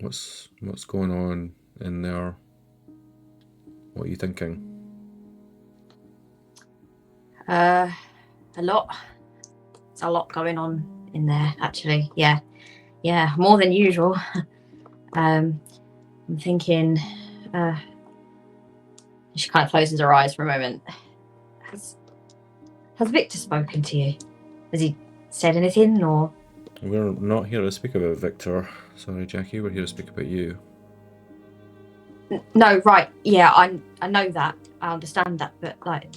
What's going on in there? What are you thinking? A lot. It's a lot going on in there, actually. Yeah, more than usual. I'm thinking. She kind of closes her eyes for a moment. Has Victor spoken to you? Has he said anything, or? We're not here to speak about Victor. Sorry, Jackie. We're here to speak about you. No, right. Yeah, I know that. I understand that, but like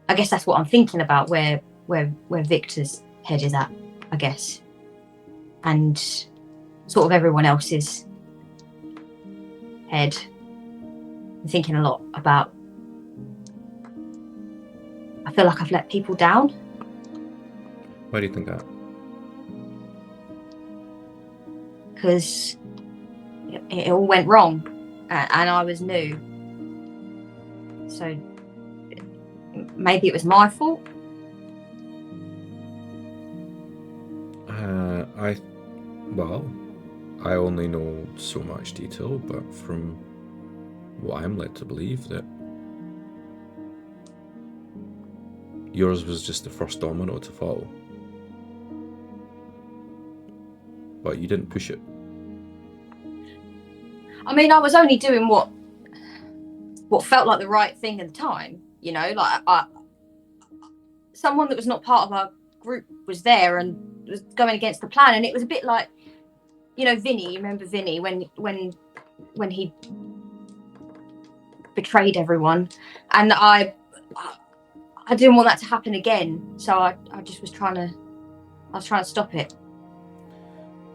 I guess that's what I'm thinking about. Where Victor's head is at, I guess, and sort of everyone else's head. I'm thinking a lot about. I feel like I've let people down. Why do you think that? Because it all went wrong, and I was new. So maybe it was my fault. I only know so much detail, but from what I'm led to believe, that yours was just the first domino to fall. But you didn't push it. I mean, I was only doing what felt like the right thing at the time, you know, like someone that was not part of our group was there and was going against the plan, and it was a bit like, you know, Vinny. You remember Vinny when he betrayed everyone, and I didn't want that to happen again, so I just was trying to stop it.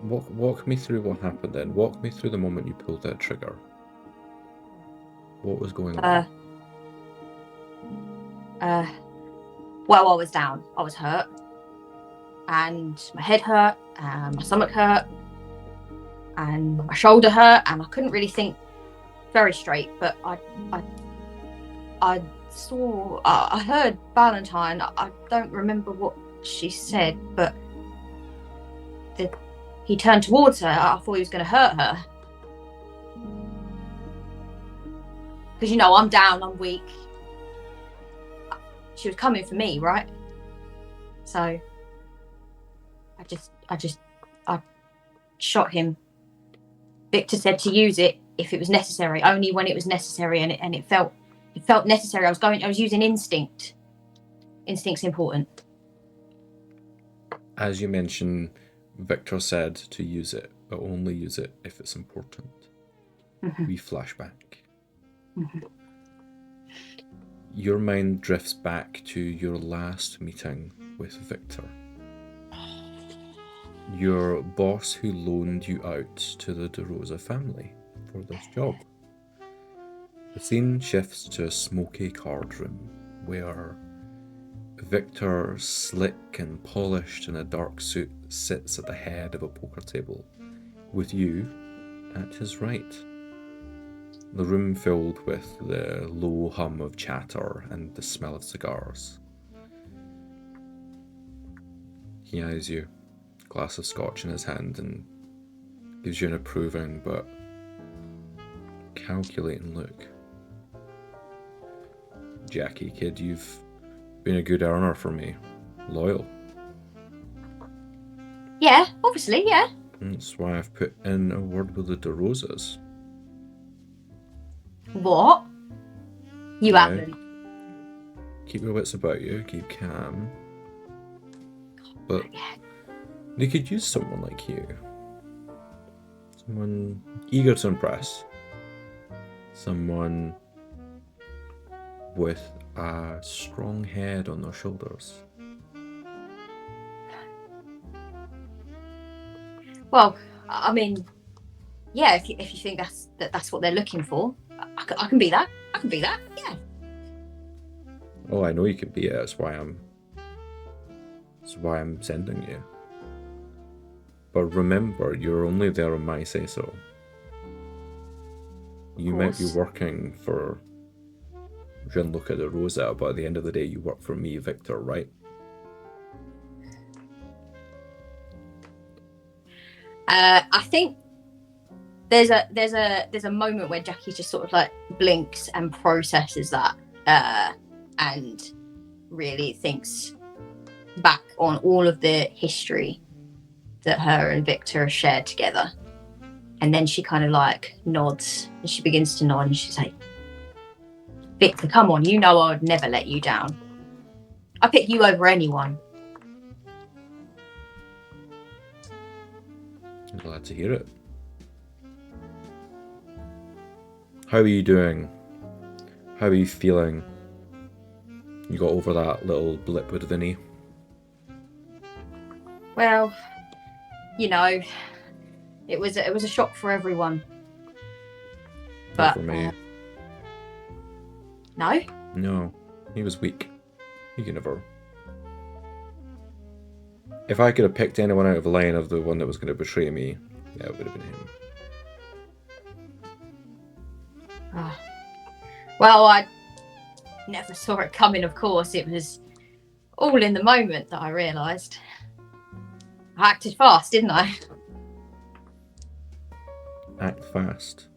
Walk me through what happened then. Walk me through the moment you pulled that trigger. What was going on? Well, I was down. I was hurt, and my head hurt, and my stomach hurt, and my shoulder hurt, and I couldn't really think very straight. But I heard Valentine. I don't remember what she said, but he turned towards her. I thought he was going to hurt her. Because, you know, I'm down, I'm weak. She was coming for me, right? So I shot him. Victor said to use it if it was necessary, only when it was necessary, and it felt necessary. I was using instinct. Instinct's important. As you mentioned, Victor said to use it, but only use it if it's important. Mm-hmm. We flash back. Mm-hmm. Your mind drifts back to your last meeting with Victor. Your boss who loaned you out to the DeRosa family for this job. The scene shifts to a smoky card room where Victor, slick and polished in a dark suit, sits at the head of a poker table, with you at his right. The room filled with the low hum of chatter and the smell of cigars. He eyes you, glass of scotch in his hand, and gives you an approving but calculating look. Jackie, kid, you've been a good earner for me. Loyal. Yeah, obviously, yeah. That's why I've put in a word with the DeRosas. What? You haven't. Keep your wits about you, keep calm. But they could use someone like you. Someone eager to impress. Someone with a strong head on their shoulders. Well, I mean, yeah, if you think that's what they're looking for, I can be that. I can be that, yeah. Oh, I know you can be it. That's why I'm sending you. But remember, you're only there on my say-so. You might be working for Gianluca DeRosa, but at the end of the day, you work for me, Victor, right? I think there's a moment where Jackie just sort of like blinks and processes that, and really thinks back on all of the history that her and Victor have shared together. And then she kind of like nods, and she begins to nod, and she's like, Victor, come on, you know I would never let you down. I pick you over anyone. I'm glad to hear it. How are you doing? How are you feeling? You got over that little blip with Vinny? Well, you know, it was a shock for everyone. Not But for me. No? No, he was weak. You can never. If I could have picked anyone out of the line of the one that was going to betray me, yeah, it would have been him. Oh. Well, I never saw it coming, of course. It was all in the moment that I realised. I acted fast, didn't I? Act fast.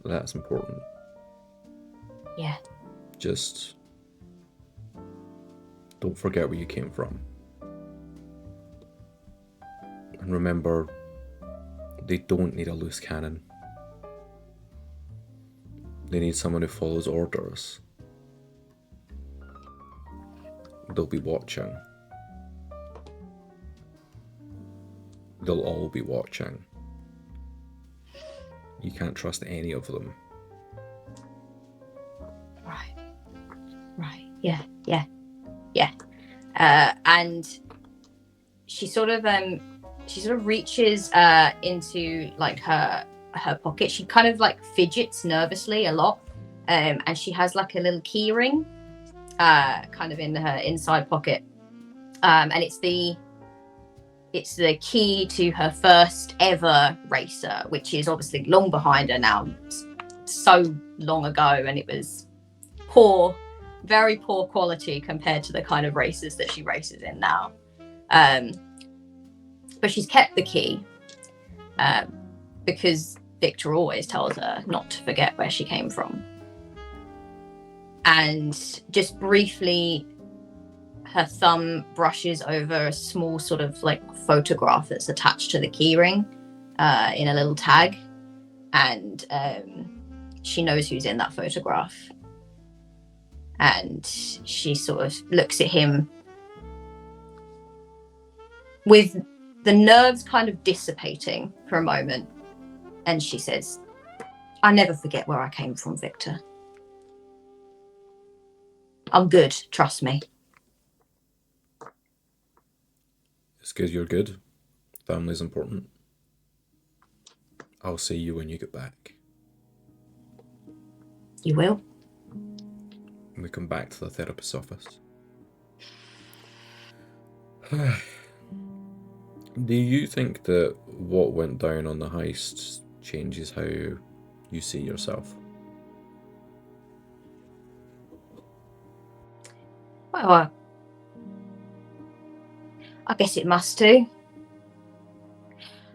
That's important. Yeah. Just don't forget where you came from. And remember, they don't need a loose cannon. They need someone who follows orders. They'll be watching. They'll all be watching. You can't trust any of them. Right. Yeah. And she sort of reaches into like her pocket. She kind of like fidgets nervously a lot, and she has like a little key ring kind of in her inside pocket, and it's the key to her first ever racer, which is obviously long behind her now, so long ago, and it was poor, very poor quality compared to the kind of races that she races in now. But she's kept the key because Victor always tells her not to forget where she came from. And just briefly, her thumb brushes over a small sort of like photograph that's attached to the keyring in a little tag. And she knows who's in that photograph. And she sort of looks at him with the nerves kind of dissipating for a moment. And she says, I never forget where I came from, Victor. I'm good, trust me. It's good you're good. Family's important. I'll see you when you get back. You will? We come back to the therapist's office. Do you think that what went down on the heist changes how you see yourself? Well, I guess it must do.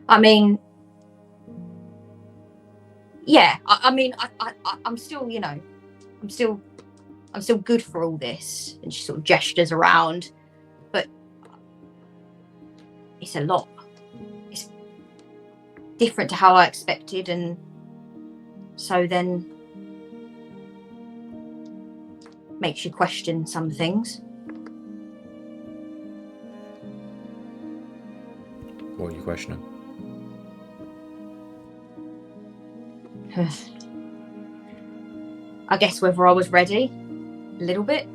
I mean, yeah, I'm still, you know, I'm still good for all this. And she sort of gestures around, but it's a lot. It's different to how I expected, and so then makes you question some things. What are you questioning? I guess whether I was ready, a little bit.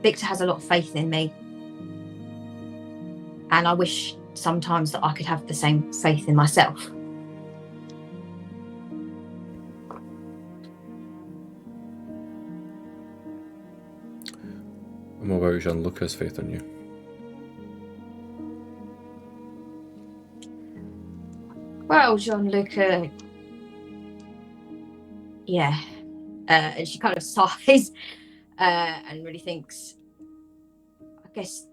Victor has a lot of faith in me. And I wish sometimes that I could have the same faith in myself. And what about Jean-Luc's faith in you? Well, Jean-Luc, yeah. And she kind of sighs and really thinks, I guess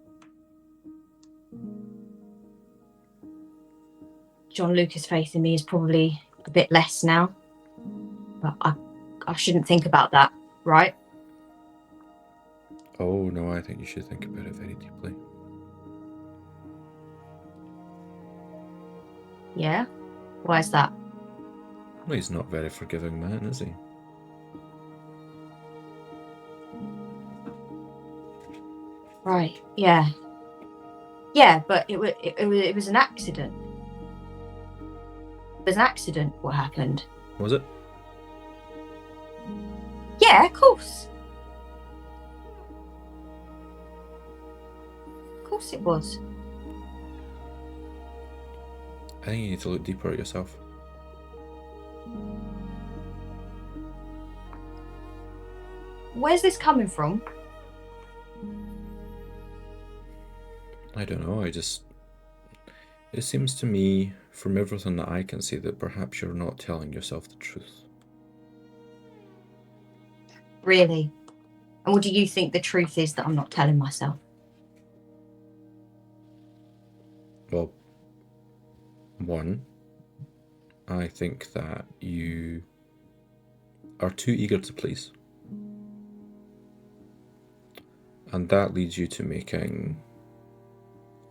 John Lucas' faith in me is probably a bit less now. But I shouldn't think about that, right? Oh, no, I think you should think about it very deeply. Yeah? Why is that? Well, he's not a very forgiving man, is he? Right, yeah. Yeah, but it was an accident. It was an accident what happened. Was it? Yeah, of course. Of course it was. I think you need to look deeper at yourself. Where's this coming from? I don't know, it seems to me, from everything that I can see, that perhaps you're not telling yourself the truth. Really? And what do you think the truth is that I'm not telling myself? Well, one, I think that you are too eager to please. And that leads you to making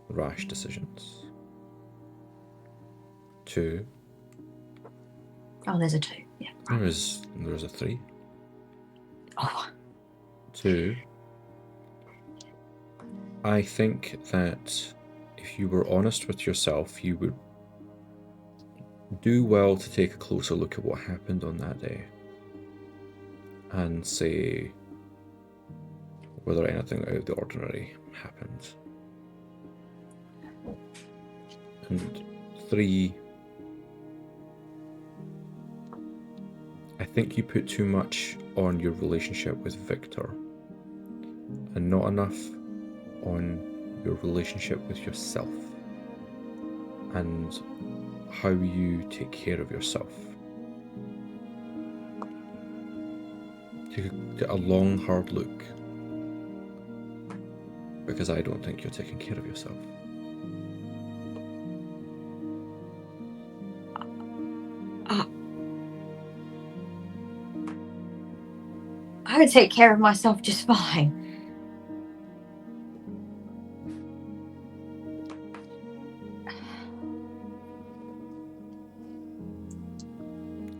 rash decisions. 2. Oh, there's a 2. Yeah. There's a 3. Oh. 2. I think that if you were honest with yourself, you would do well to take a closer look at what happened on that day and say whether anything out of the ordinary happened. And 3, I think you put too much on your relationship with Victor and not enough on your relationship with yourself and how you take care of yourself. Take a long, hard look, because I don't think you're taking care of yourself. I would take care of myself just fine.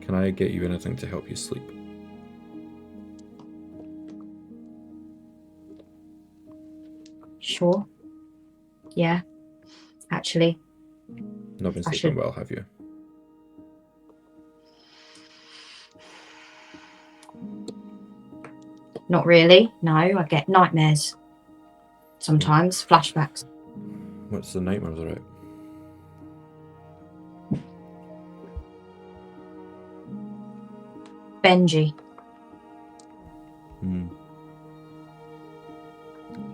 Can I get you anything to help you sleep? Sure. Yeah. Actually. Not been sleeping well, have you? Not really. No, I get nightmares. Sometimes flashbacks. What's the nightmares about? Benji.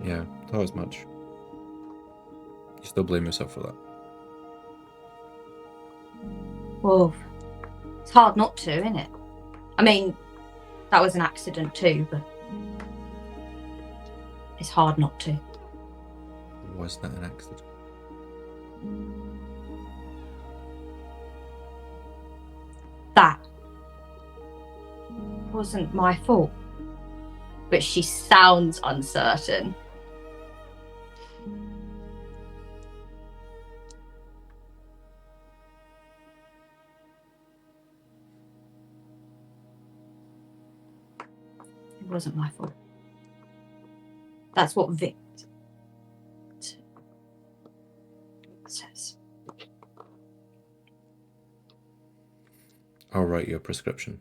Yeah, thought as much. You still blame yourself for that? Well, it's hard not to, isn't it? I mean, that was an accident too, but it's hard not to. Was that an accident? That wasn't my fault. But she sounds uncertain. It wasn't my fault. That's what Vic says. I'll write you a prescription.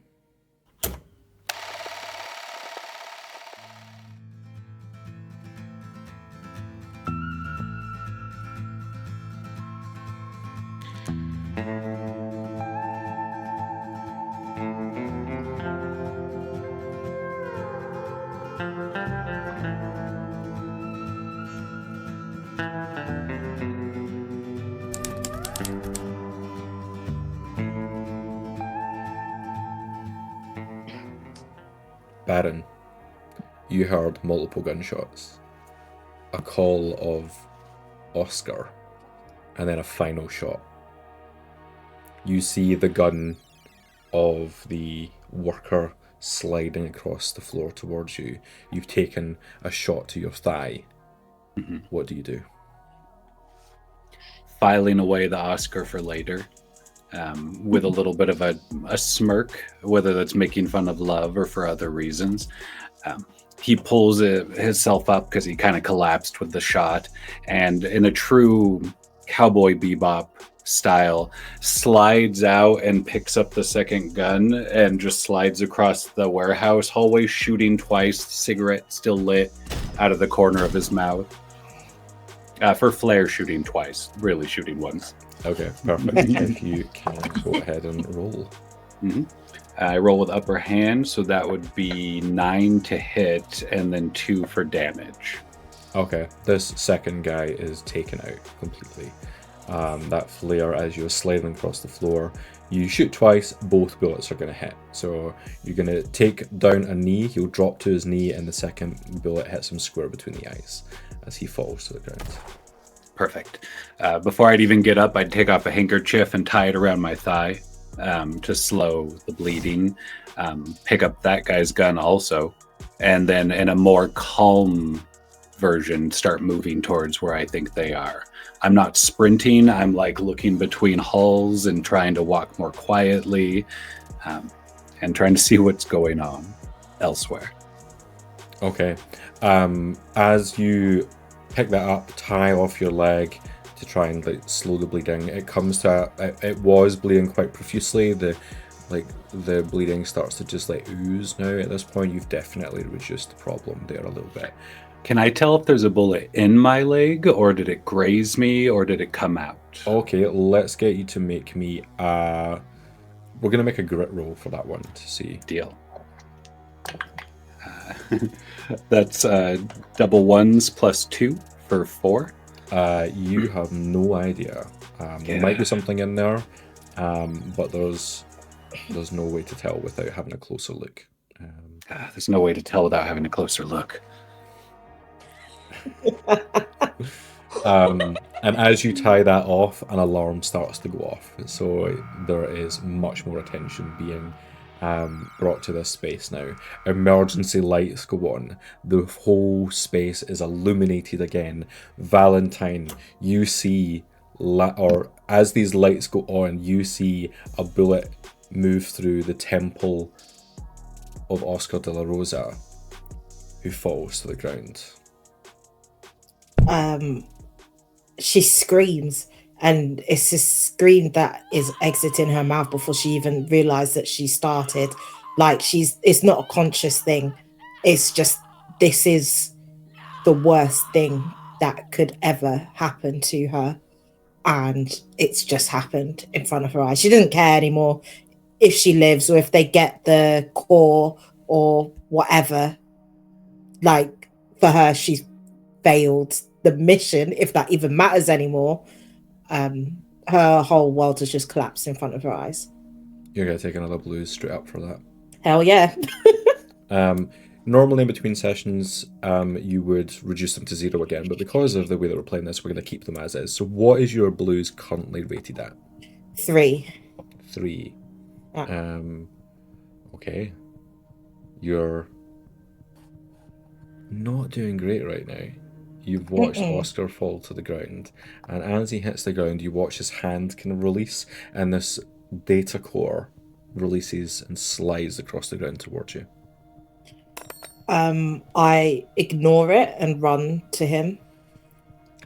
Barren, you heard multiple gunshots, a call of Oscar, and then a final shot. You see the gun of the worker sliding across the floor towards you. You've taken a shot to your thigh. Mm-hmm. What do you do? Filing away the Oscar for later, with a little bit of a smirk, whether that's making fun of love or for other reasons. He pulls himself up because he kind of collapsed with the shot, and in a true Cowboy Bebop style, slides out and picks up the second gun and just slides across the warehouse hallway, shooting twice, cigarette still lit out of the corner of his mouth. For flair, shooting twice, really shooting once. Okay, perfect. If you can go ahead and roll. Mm-hmm. I roll with upper hand, so that would be 9 to hit and then 2 for damage. Okay, this second guy is taken out completely. That flare, as you're sliding across the floor, you shoot twice, both bullets are going to hit. So you're going to take down a knee, he'll drop to his knee, and the second bullet hits him square between the eyes as he falls to the ground. Perfect. Before I'd even get up, I'd take off a handkerchief and tie it around my thigh to slow the bleeding. Pick up that guy's gun also, and then in a more calm version, start moving towards where I think they are. I'm not sprinting. I'm like looking between hulls and trying to walk more quietly, and trying to see what's going on elsewhere. Okay. As you pick that up, tie off your leg to try and like slow the bleeding, it comes to it was bleeding quite profusely. The bleeding starts to just like ooze now. At this point, you've definitely reduced the problem there a little bit. Can I tell if there's a bullet in my leg, or did it graze me, or did it come out? Okay, let's get you to make me we're gonna make a grit roll for that one to see. Deal. That's double ones plus 2 for 4. You have no idea. There might be something in there, but there's no way to tell without having a closer look. There's no way to tell without having a closer look. And as you tie that off, an alarm starts to go off. So there is much more attention being brought to this space now. Emergency lights go on. The whole space is illuminated again. Valentine, you see, or as these lights go on, you see a bullet move through the temple of Oscar de la Rosa, who falls to the ground. She screams, and it's a scream that is exiting her mouth before she even realized that she started. Like it's not a conscious thing. It's just, this is the worst thing that could ever happen to her. And it's just happened in front of her eyes. She doesn't care anymore if she lives or if they get the core or whatever. Like, for her, she's failed the mission, if that even matters anymore. Her whole world has just collapsed in front of her eyes. You're gonna take another blues straight up for that. Hell yeah. Normally in between sessions, you would reduce them to 0 again, but because of the way that we're playing this, we're going to keep them as is. So what is your blues currently rated at? 3. 3. Yeah. Okay. You're not doing great right now. You've watched Oscar fall to the ground, and as he hits the ground, you watch his hand kind of release, and this data core releases and slides across the ground towards you. I ignore it and run to him.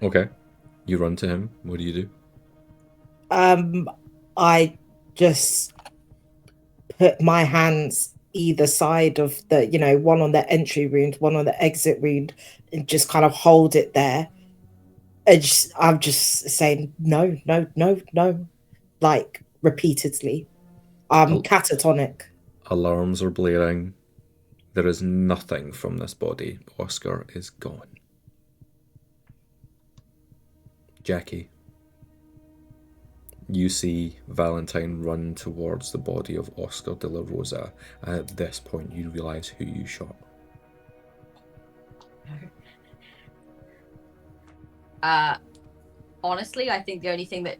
Okay. You run to him. What do you do? I just put my hands either side of the, one on the entry wound, one on the exit wound, and just kind of hold it there. I'm just saying, no, like repeatedly. I'm catatonic. Alarms are blaring. There is nothing from this body. Oscar is gone. Jackie, you see Valentine run towards the body of Oscar de la Rosa, and at this point you realise who you shot. Honestly, I think the only thing that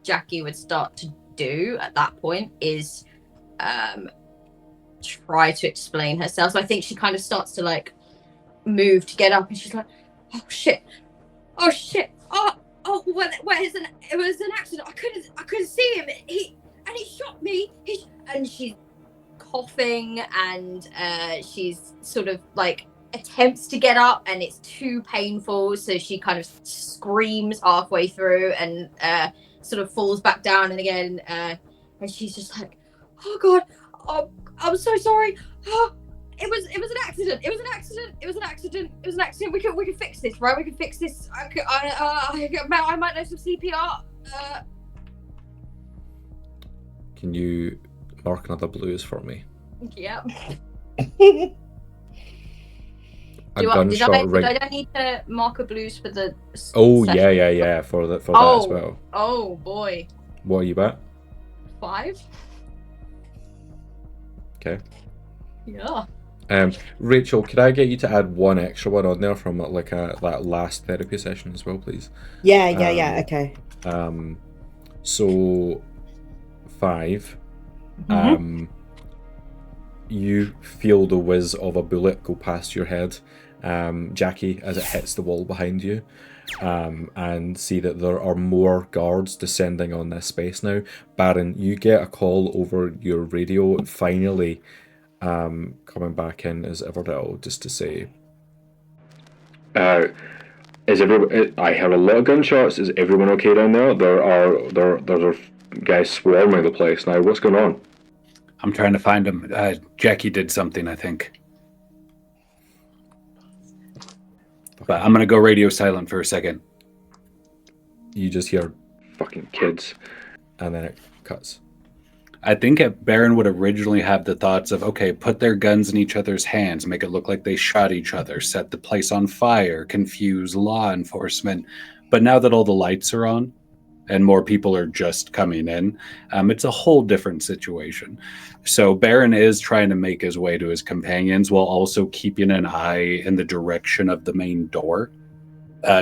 Jackie would start to do at that point is try to explain herself. So I think she kind of starts to like move to get up, and she's like, oh shit, oh where is it was an accident. I couldn't see him. He shot me. And she's coughing, and she's sort of like attempts to get up, and it's too painful, so she kind of screams halfway through and sort of falls back down, and again and she's just like, oh god, oh, I'm so sorry. Oh, it was an accident. It was an accident. We can fix this, right? We can fix this. I might know some CPR. Can you mark another blues for me? Yeah. A Did gunshot ring. I don't need to mark a blues for the. Oh session? yeah, for that as well. Oh boy. What are you at? 5. Okay. Yeah. Rachel, could I get you to add one extra one on there from like that last therapy session as well, please? Yeah, okay. So 5. You feel the whiz of a bullet go past your head, Jackie, as it hits the wall behind you, and see that there are more guards descending on this space now. Barren, you get a call over your radio, finally coming back in as Everdell, just to say, is everyone? I heard a lot of gunshots. Is everyone okay down there? There's guys swarming the place now. What's going on? I'm trying to find him. Jackie did something, I think. But I'm going to go radio silent for a second. You just hear Fucking kids. and then it cuts. I think Barren would originally have the thoughts of, okay, put their guns in each other's hands, make it look like they shot each other, set the place on fire, confuse law enforcement. But now that all the lights are on and more people are just coming in, it's a whole different situation. So Barren is trying to make his way to his companions while also keeping an eye in the direction of the main door,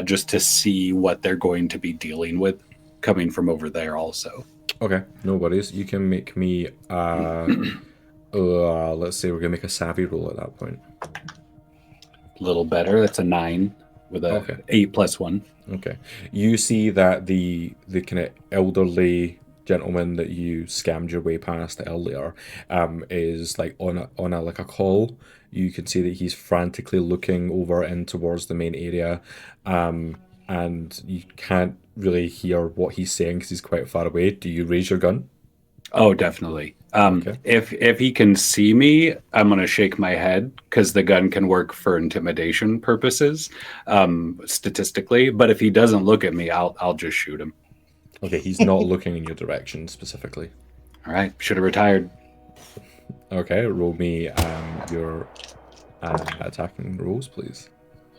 just to see what they're going to be dealing with coming from over there also. Okay, no worries. You can make me let's say we're gonna make a savvy roll at that point. A little better. That's a 9 with a 8 plus 1. Okay. You see that the kind of elderly gentleman that you scammed your way past earlier is like on a like a call. You can see that he's frantically looking over in towards the main area, and you can't really hear what he's saying because he's quite far away. Do you raise your gun? Oh, definitely. Okay. If he can see me, I'm going to shake my head because the gun can work for intimidation purposes, statistically. But if he doesn't look at me, I'll just shoot him. Okay, he's not looking in your direction specifically. All right, should have retired. Okay, roll me your attacking rolls, please.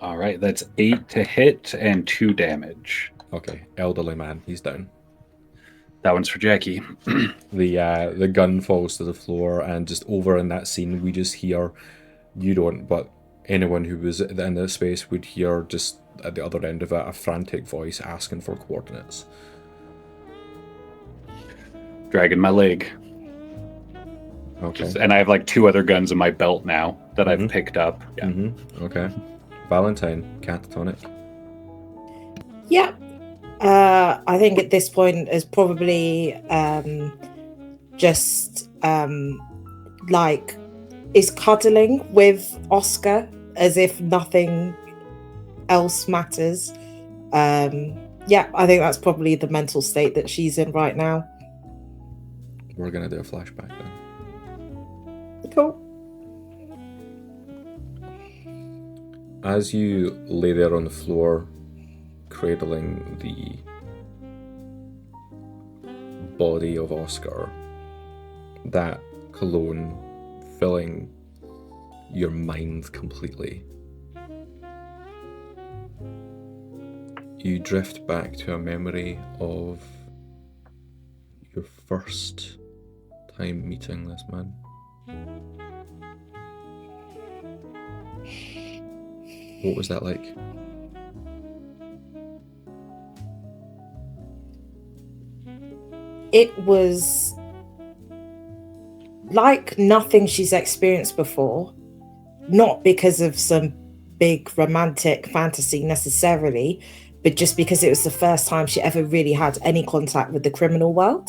All right, that's 8 to hit and 2 damage. Okay, elderly man, he's down. That one's for Jackie. The gun falls to the floor, and just over in that scene, we just hear, you don't, but anyone who was in this space would hear just at the other end of it, a frantic voice asking for coordinates. Dragging my leg. Okay. And I have like 2 other guns in my belt now that I've picked up. Yeah. Okay. Valentine, catatonic. Yeah. I think at this point is probably just like is cuddling with Oscar as if nothing else matters. Yeah, I think that's probably the mental state that she's in right now. We're gonna do a flashback then. Cool. As you lay there on the floor, cradling the body of Oscar, that cologne filling your mind completely, you drift back to a memory of your first time meeting this man. What was that like? it was like nothing she's experienced before, not because of some big romantic fantasy necessarily, but just because it was the first time she ever really had any contact with the criminal world.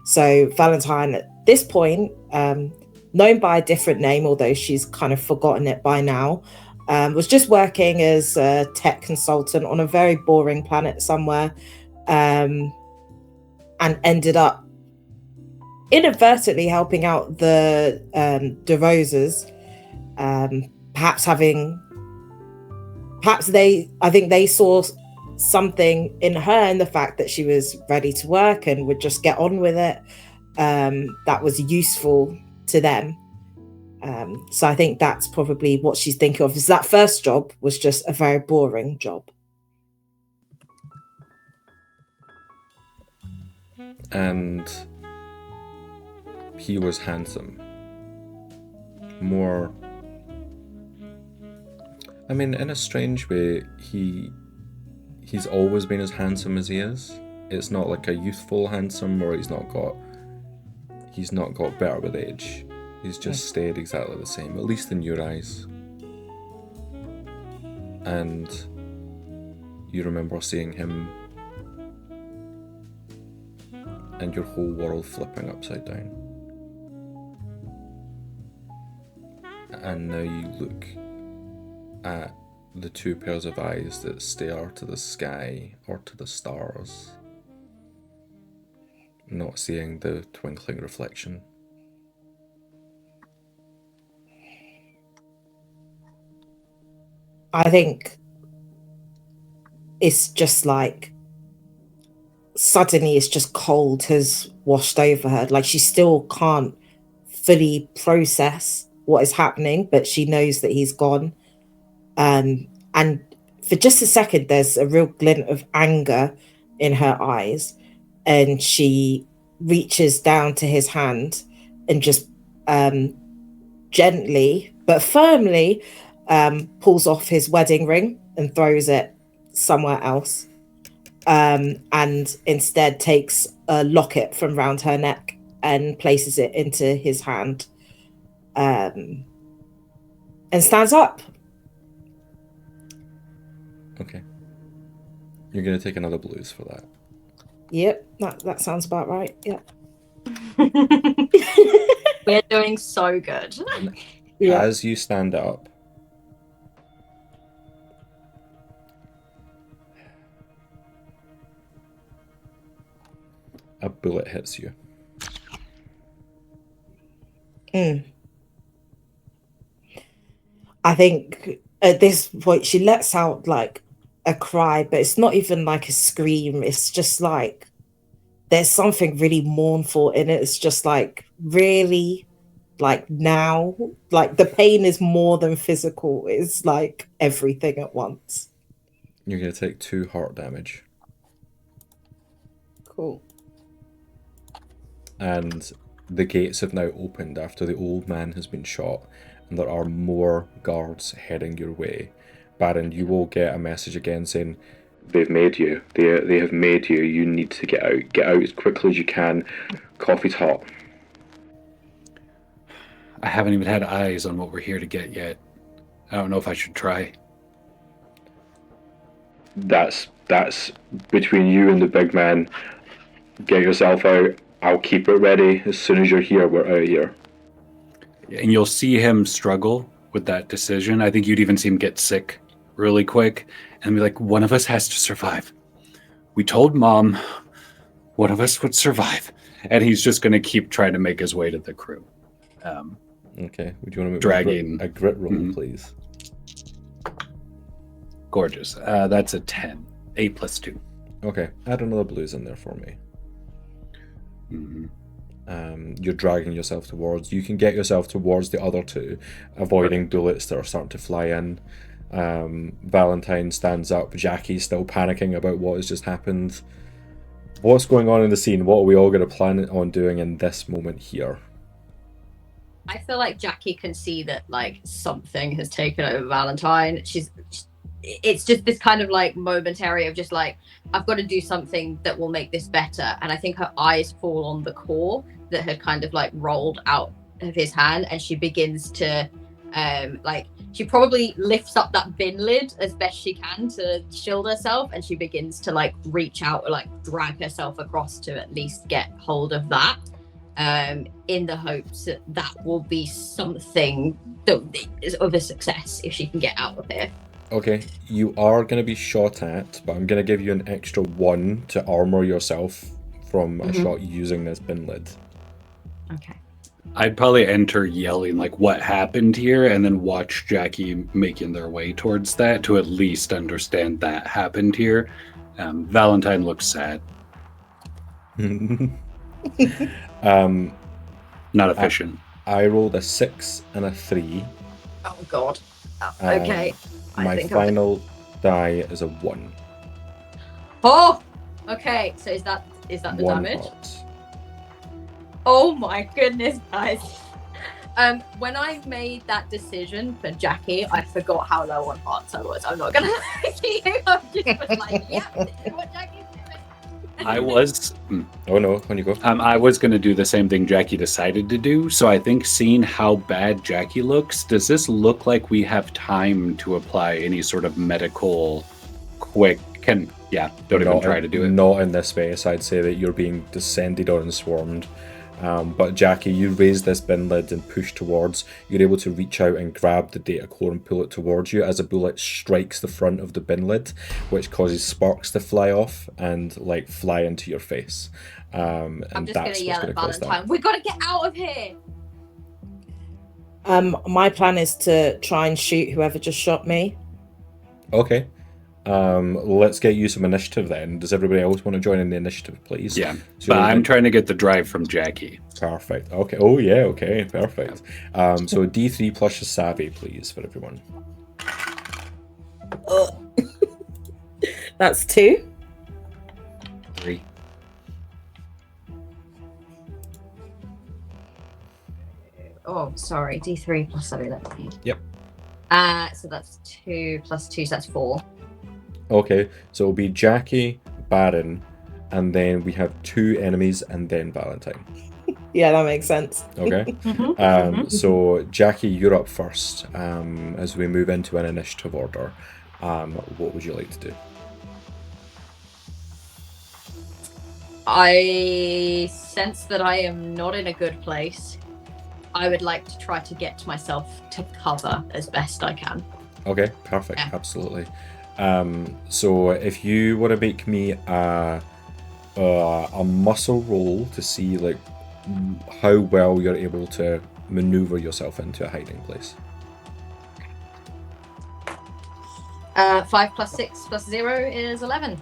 So Valentine at this point, known by a different name, although she's kind of forgotten it by now, was just working as a tech consultant on a very boring planet somewhere, and ended up inadvertently helping out the DeRosas, I think they saw something in her, in the fact that she was ready to work and would just get on with it, that was useful to them. So I think that's probably what she's thinking of, is that first job was just a very boring job. And he was handsome. More, I mean, in a strange way, he's always been as handsome as he is. It's not like a youthful handsome where he's not got better with age. He's just stayed exactly the same, at least in your eyes. And you remember seeing him and your whole world flipping upside down. And now you look at the two pairs of eyes that stare to the sky or to the stars, not seeing the twinkling reflection. I think it's just like suddenly it's just cold has washed over her. Like she still can't fully process what is happening, but she knows that he's gone. And for just a second, there's a real glint of anger in her eyes, and she reaches down to his hand and just gently but firmly pulls off his wedding ring and throws it somewhere else, and instead takes a locket from round her neck and places it into his hand, and stands up. Okay. You're going to take another blues for that. Yep, that sounds about right. Yeah. We're doing so good. Yeah. As you stand up, a bullet hits you. I think at this point she lets out like a cry, but it's not even like a scream. It's just like there's something really mournful in it. It's just like really, like now, like the pain is more than physical. It's like everything at once. You're going to take 2 heart damage. Cool. And the gates have now opened after the old man has been shot, and there are more guards heading your way. Barren, you will get a message again saying, They've made you. They have made you. You need to get out. Get out as quickly as you can. Coffee's hot. I haven't even had eyes on what we're here to get yet. I don't know if I should try. That's between you and the big man. Get yourself out. I'll keep it ready. As soon as you're here, we're out of here. And you'll see him struggle with that decision. I think you'd even see him get sick really quick and be like, one of us has to survive. We told Mom one of us would survive. And he's just going to keep trying to make his way to the crew. Okay, would you want to move dragging a grit roll, please? Gorgeous. That's a 10. 8 plus 2. Okay, add another blues in there for me. Mm-hmm. You're dragging yourself towards. You can get yourself towards the other two, avoiding bullets that are starting to fly in. Valentine stands up. Jackie's still panicking about what has just happened. What's going on in the scene? What are we all going to plan on doing in this moment here? I feel like Jackie can see that like something has taken over Valentine. She's it's just this kind of like momentary of just like, I've got to do something that will make this better. And I think her eyes fall on the core that had kind of like rolled out of his hand, and she begins to like, she probably lifts up that bin lid as best she can to shield herself, and she begins to like reach out or like drag herself across to at least get hold of that, in the hopes that that will be something that is of a success if she can get out of here. Okay, you are going to be shot at, but I'm going to give you an extra 1 to armor yourself from a shot using this bin lid. Okay. I'd probably enter yelling like what happened here, and then watch Jackie making their way towards that to at least understand that happened here. Valentine looks sad. Not efficient. I rolled a 6 and a 3. Oh God. Okay. My final die is a 1. Oh. Okay. So is that the damage? Heart. Oh my goodness, guys. When I made that decision for Jackie, I forgot how low on hearts I was. I'm not gonna lie to you. I just was like, yeah, this is what Jackie's doing. I was. Oh no, when you go. I was going to do the same thing Jackie decided to do. So I think seeing how bad Jackie looks, does this look like we have time to apply any sort of medical quick? Don't even try to do it. Not in this space. I'd say that you're being descended on and swarmed. But Jackie, you raise this bin lid and push towards. You're able to reach out and grab the data core and pull it towards you as a bullet strikes the front of the bin lid, which causes sparks to fly off and like fly into your face. I'm And just that's gonna yell at Valentine. We've got to get out of here. My plan is to try and shoot whoever just shot me. Okay. Let's get you some initiative then. Does everybody else want to join in the initiative, please? Yeah, So but I'm trying to get the drive from Jackie. Perfect. Okay. Oh yeah. Okay. Perfect. So D3 plus your savvy, please, for everyone. That's 2. 3. Oh, sorry. D3 plus 7. Yep. So that's 2 plus 2, so that's 4. Okay. So it'll be Jackie, Barren, and then we have 2 enemies, and then Valentine. Yeah, that makes sense. Okay. So Jackie, you're up first. As we move into an initiative order, what would you like to do? I sense that I am not in a good place. I would like to try to get myself to cover as best I can. Okay, perfect. Yeah. Absolutely. So if you want to make me a muscle roll to see like how well you're able to maneuver yourself into a hiding place. 5 plus 6 plus 0 is 11.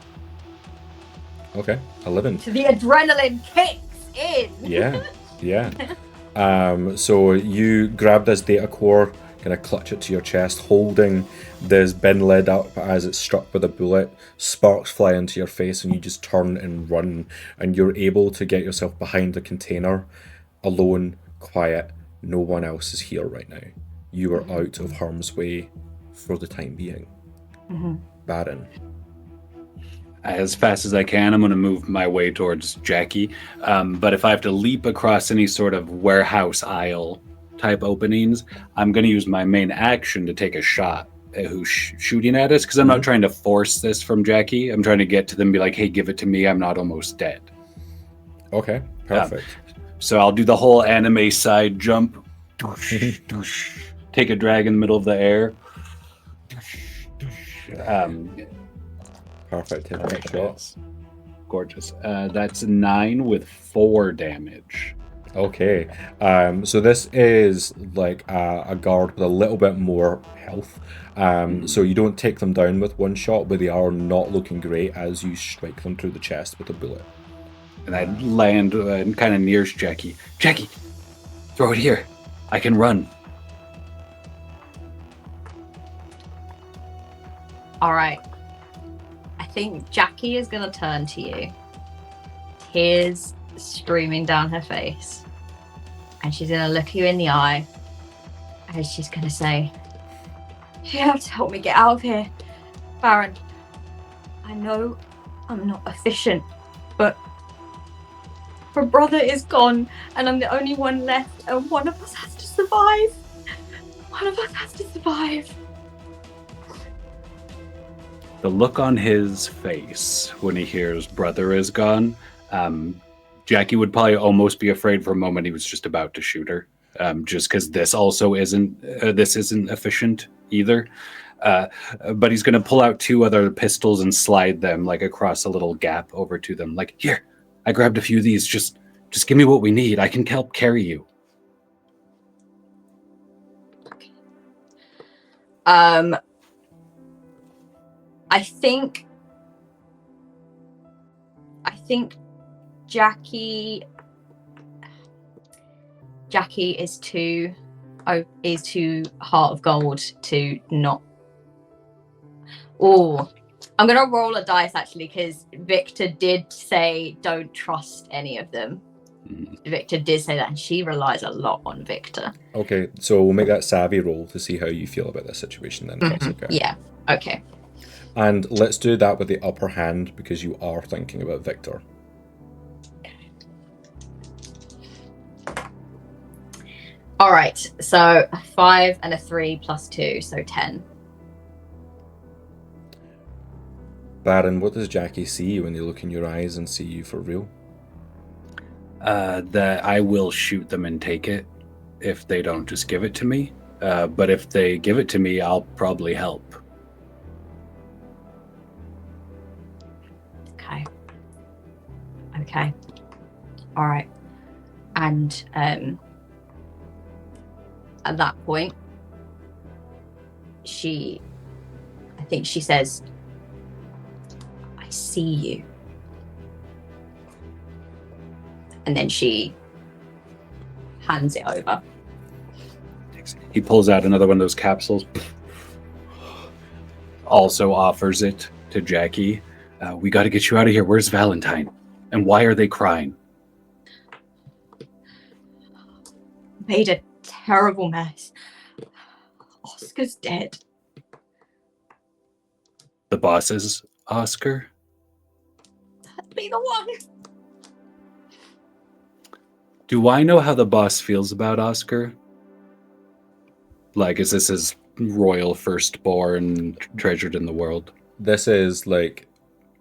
Okay, 11. The adrenaline kicks in. Yeah. So you grab this data core, kind of clutch it to your chest, holding this bin lid up as it's struck with a bullet. Sparks fly into your face, and you just turn and run. And you're able to get yourself behind the container, alone, quiet. No one else is here right now. You are out of harm's way for the time being. Barren. As fast as I can, I'm going to move my way towards Jackie. But if I have to leap across any sort of warehouse aisle type openings, I'm going to use my main action to take a shot at who's shooting at us, because I'm not trying to force this from Jackie. I'm trying to get to them and be like, hey, give it to me. I'm not almost dead. Okay, perfect. So I'll do the whole anime side jump. Take a drag in the middle of the air. Perfect. Hit that shot. Gorgeous. That's 9 with 4 damage. Okay, so this is like a guard with a little bit more health. So you don't take them down with one shot, but they are not looking great as you strike them through the chest with a bullet. And I land kind of near Jackie. Jackie, throw it here. I can run. All right. I think Jackie is going to turn to you. Tears streaming down her face. And she's going to look you in the eye. And she's going to say, you have to help me get out of here. Barren, I know I'm not efficient, but my brother is gone, and I'm the only one left, and one of us has to survive. One of us has to survive. The look on his face when he hears brother is gone, Jackie would probably almost be afraid for a moment he was just about to shoot her, just because this also isn't efficient either. But he's going to pull out 2 other pistols and slide them like across a little gap over to them. Like, here, I grabbed a few of these. Just give me what we need. I can help carry you. Okay. I think Jackie is too heart of gold to not. Oh, I'm gonna roll a dice actually, because Victor did say don't trust any of them. Victor did say that, and she relies a lot on Victor. Okay, so we'll make that savvy roll to see how you feel about this situation then, if that's okay. Yeah, okay. And let's do that with the upper hand, because you are thinking about Victor. All right, so a 5 and a 3 plus 2, so 10. Barren, what does Jackie see when they look in your eyes and see you for real? That I will shoot them and take it if they don't just give it to me. But if they give it to me, I'll probably help. Okay. All right. And at that point, I think she says, I see you. And then she hands it over. He pulls out another one of those capsules, also offers it to Jackie. We got to get you out of here. Where's Valentine? And why are they crying? Made a terrible mess. Oscar's dead. The boss's Oscar? That'd be the one. Do I know how the boss feels about Oscar? Like, is this his royal firstborn, treasured in the world? This is like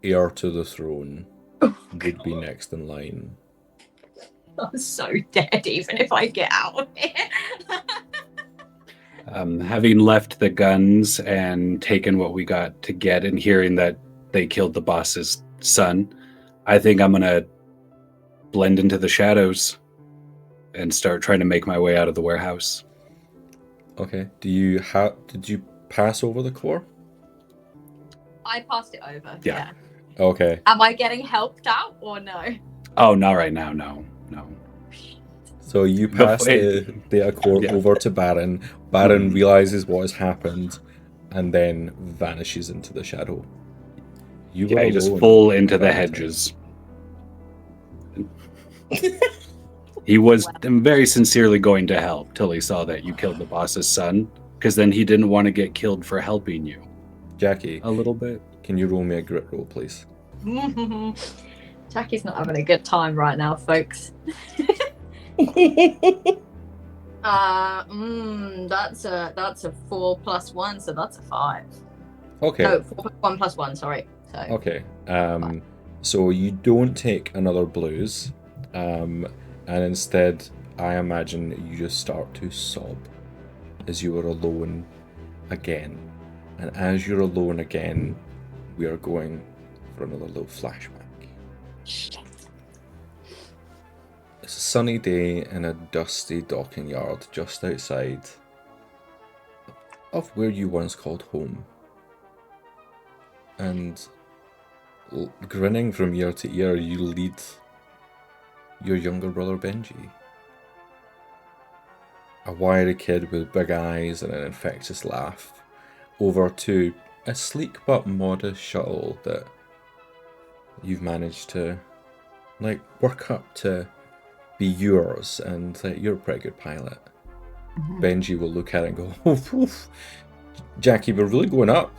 heir to the throne. Would be next in line. I'm so dead, even if I get out of here. Having left the guns and taken what we got to get, and hearing that they killed the boss's son, I think I'm gonna blend into the shadows and start trying to make my way out of the warehouse. Okay. Did you pass over the core? I passed it over. Yeah. Okay. Am I getting helped out or no? Oh, not right now. No. So you pass the core over to Barren. Barren realizes what has happened and then vanishes into the shadow. You were He just alone, full into the Valentine. hedges. He was very sincerely going to help till he saw that you killed the boss's son, because then he didn't want to get killed for helping you. Jackie, A little bit. can you roll me a grit roll, please? Jackie's not having a good time right now, folks. That's a 4 plus 1, so that's a 5. Okay. No, 4 plus 1 plus 1, sorry. So Okay. So you don't take another blues, and instead, I imagine you just start to sob as you are alone again. And as you're alone again, we are going for another little flashback. shit. It's a sunny day in a dusty docking yard just outside of where you once called home. And grinning from ear to ear, you lead your younger brother Benji. A wiry kid with big eyes and an infectious laugh, over to a sleek but modest shuttle that you've managed to work up to be yours, and you're a pretty good pilot. Benji will look at it and go, oof, oof. Jackie, we're really going up.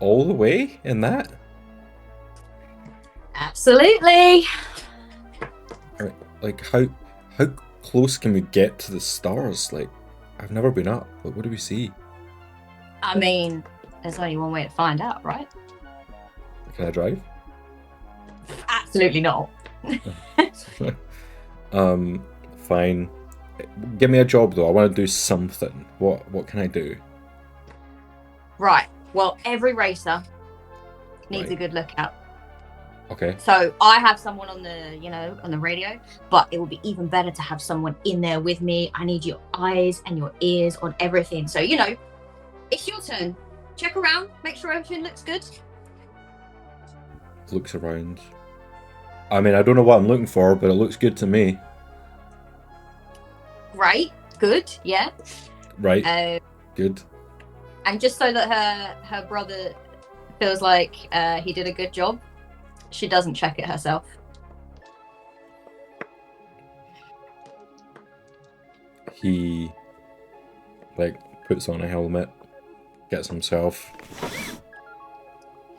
all the way in that? Absolutely. Like, how close can we get to the stars? Like, I've never been up. Like, what do we see? I mean, there's only one way to find out, right? Can I drive? Absolutely not. Fine. Give me a job though. I want to do something. What can I do? Right. Well, every racer needs Right. a good lookout. Okay. So I have someone on the radio, but it would be even better to have someone in there with me. I need your eyes and your ears on everything. So, it's your turn. Check around, make sure everything looks good. Looks around. I mean, I don't know what I'm looking for, but it looks good to me. Right. Good. Yeah. Right. Good. And just so that her brother feels like he did a good job, she doesn't check it herself. He puts on a helmet, gets himself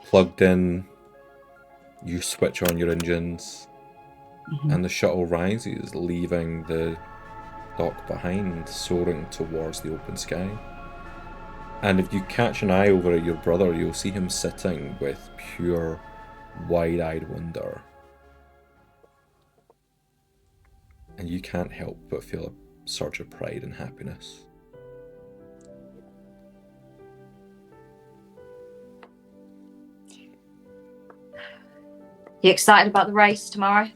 plugged in. You switch on your engines, and the shuttle rises, leaving the dock behind, soaring towards the open sky. And if you catch an eye over at your brother, you'll see him sitting with pure, wide-eyed wonder. And you can't help but feel a surge of pride and happiness. You excited about the race tomorrow?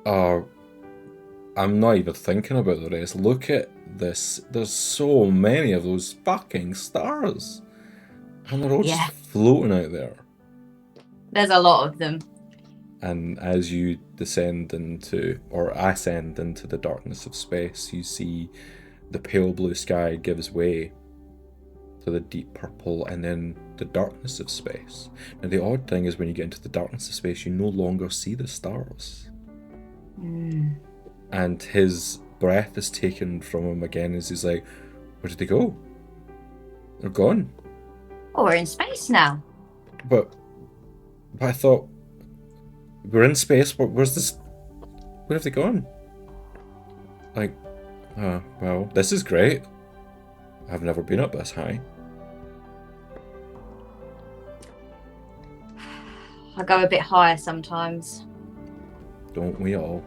I'm not even thinking about the race. Look at this. There's so many of those fucking stars. And they're all just floating out there. There's a lot of them. And as you ascend into the darkness of space, you see the pale blue sky gives way to the deep purple and then the darkness of space. Now the odd thing is when you get into the darkness of space, you no longer see the stars. And his breath is taken from him again as he's like, where did they go? They're gone. Oh, we're in space now. But I thought, we're in space, where's this? Where have they gone? Well, this is great. I've never been up this high. I go a bit higher sometimes. Don't we all?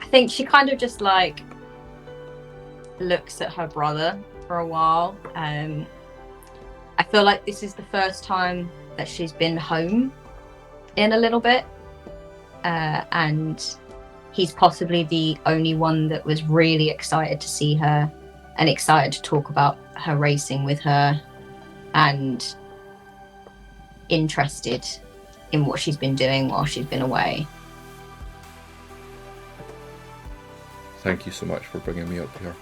I think she kind of just looks at her brother for a while. I feel like this is the first time that she's been home in a little bit. And he's possibly the only one that was really excited to see her and excited to talk about her racing with her and interested in what she's been doing while she's been away. Thank you so much for bringing me up here.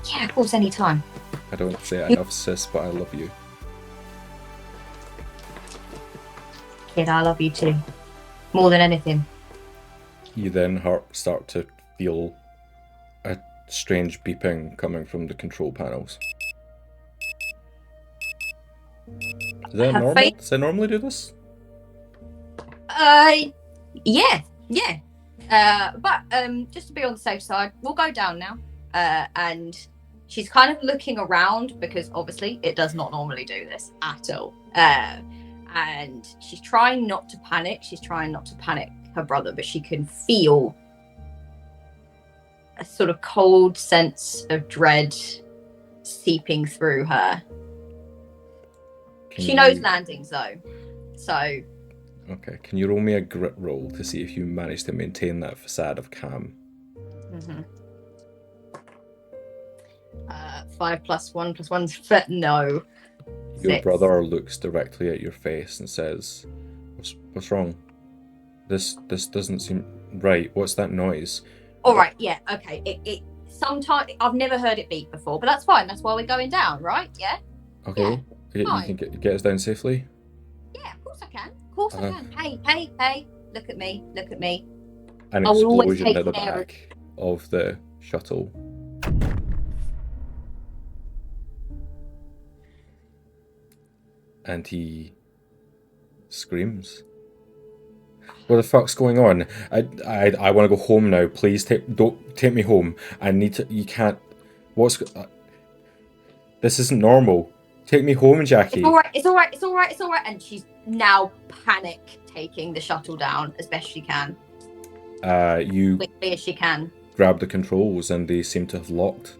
Yeah, of course, anytime. I don't say it enough, sis, but I love you. Kid, I love you too. More than anything. You then start to feel a strange beeping coming from the control panels. Is that normal? Does it normally do this? Yeah. But just to be on the safe side, we'll go down now. And she's kind of looking around because obviously it does not normally do this at all. And she's trying not to panic. She's trying not to panic her brother, but she can feel a sort of cold sense of dread seeping through her. She knows landings though, so. Okay, can you roll me a grit roll to see if you manage to maintain that facade of calm? 5 + 1 + 1, but no. Your 6. brother looks directly at your face and says, "What's wrong? This doesn't seem right. What's that noise?" All right, yeah, okay. It sometimes I've never heard it beep before, but that's fine. That's why we're going down, right? Yeah. Okay, you can get us down safely. Yeah, of course I can. Of course I can. Hey! Look at me! Look at me! An I will always explosion take at the care back of the shuttle. and he screams. What the fuck's going on? I want to go home now. Please don't take me home. I need to. You can't. This isn't normal. Take me home, Jackie. It's all right. It's all right. It's all right. It's all right. And she's now panic taking the shuttle down as best she can. You quickly as she can. Grab the controls, and they seem to have locked.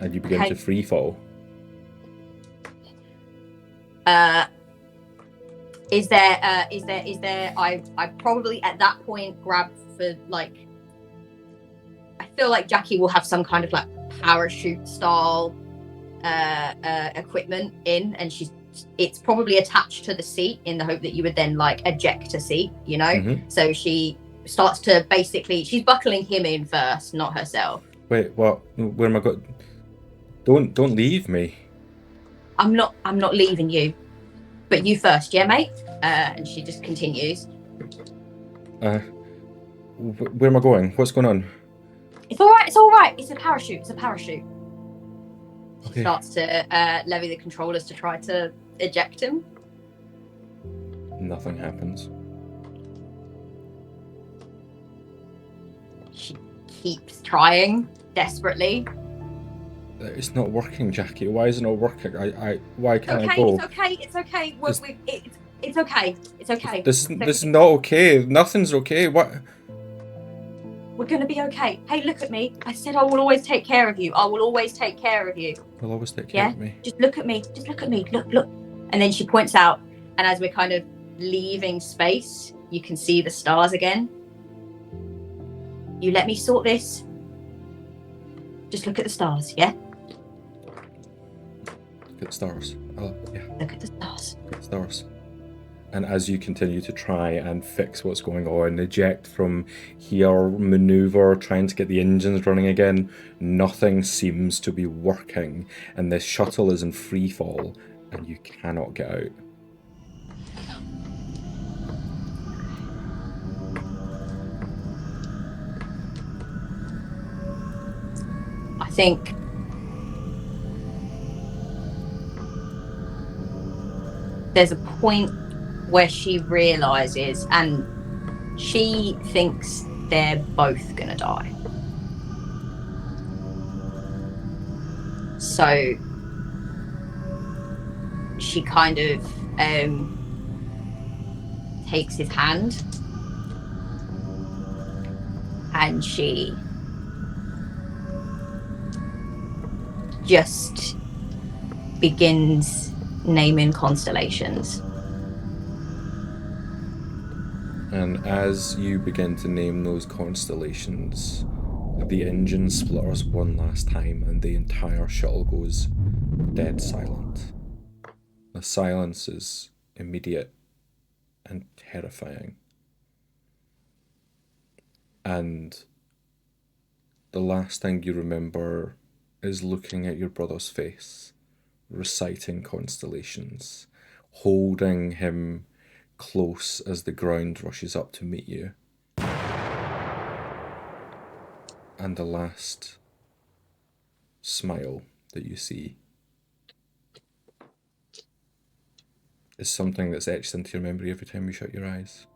And you begin to free fall. Is there I probably at that point grab for like, I feel like Jackie will have some kind of like parachute style equipment in, and it's probably attached to the seat in the hope that you would then like eject a seat, you know. Mm-hmm. So she starts to she's buckling him in first, not herself. Wait, what? Where am I going? Don't leave me. I'm not leaving you, but you first, yeah, mate. And she just continues. Where am I going? What's going on? It's all right. It's all right. It's a parachute. It's a parachute. She Okay. starts to levy the controllers to try to eject him. Nothing happens. She keeps trying desperately. It's not working, Jackie. Why is it not working? Why can't I go? It's okay. It's okay. It's okay. It's okay. This is not okay. Nothing's okay. What? We're gonna be okay. Hey, look at me. I said I will always take care of you. I will always take care of you. You'll always take care of me. Just look at me. Just look at me. Look. And then she points out, and as we're kind of leaving space, you can see the stars again. You let me sort this. Just look at the stars, yeah? Look at the stars. Oh, yeah. Look at the stars. Look at the stars. And as you continue to try and fix what's going on, eject from here, maneuver, trying to get the engines running again, nothing seems to be working. And this shuttle is in free fall, and you cannot get out. I think there's a point where she realizes, and she thinks they're both gonna die. So she kind of takes his hand, and she just begins naming constellations. And as you begin to name those constellations, the engine splutters one last time and the entire shuttle goes dead silent. The silence is immediate and terrifying. And the last thing you remember is looking at your brother's face, reciting constellations, holding him close as the ground rushes up to meet you. And the last smile that you see is something that's etched into your memory every time you shut your eyes.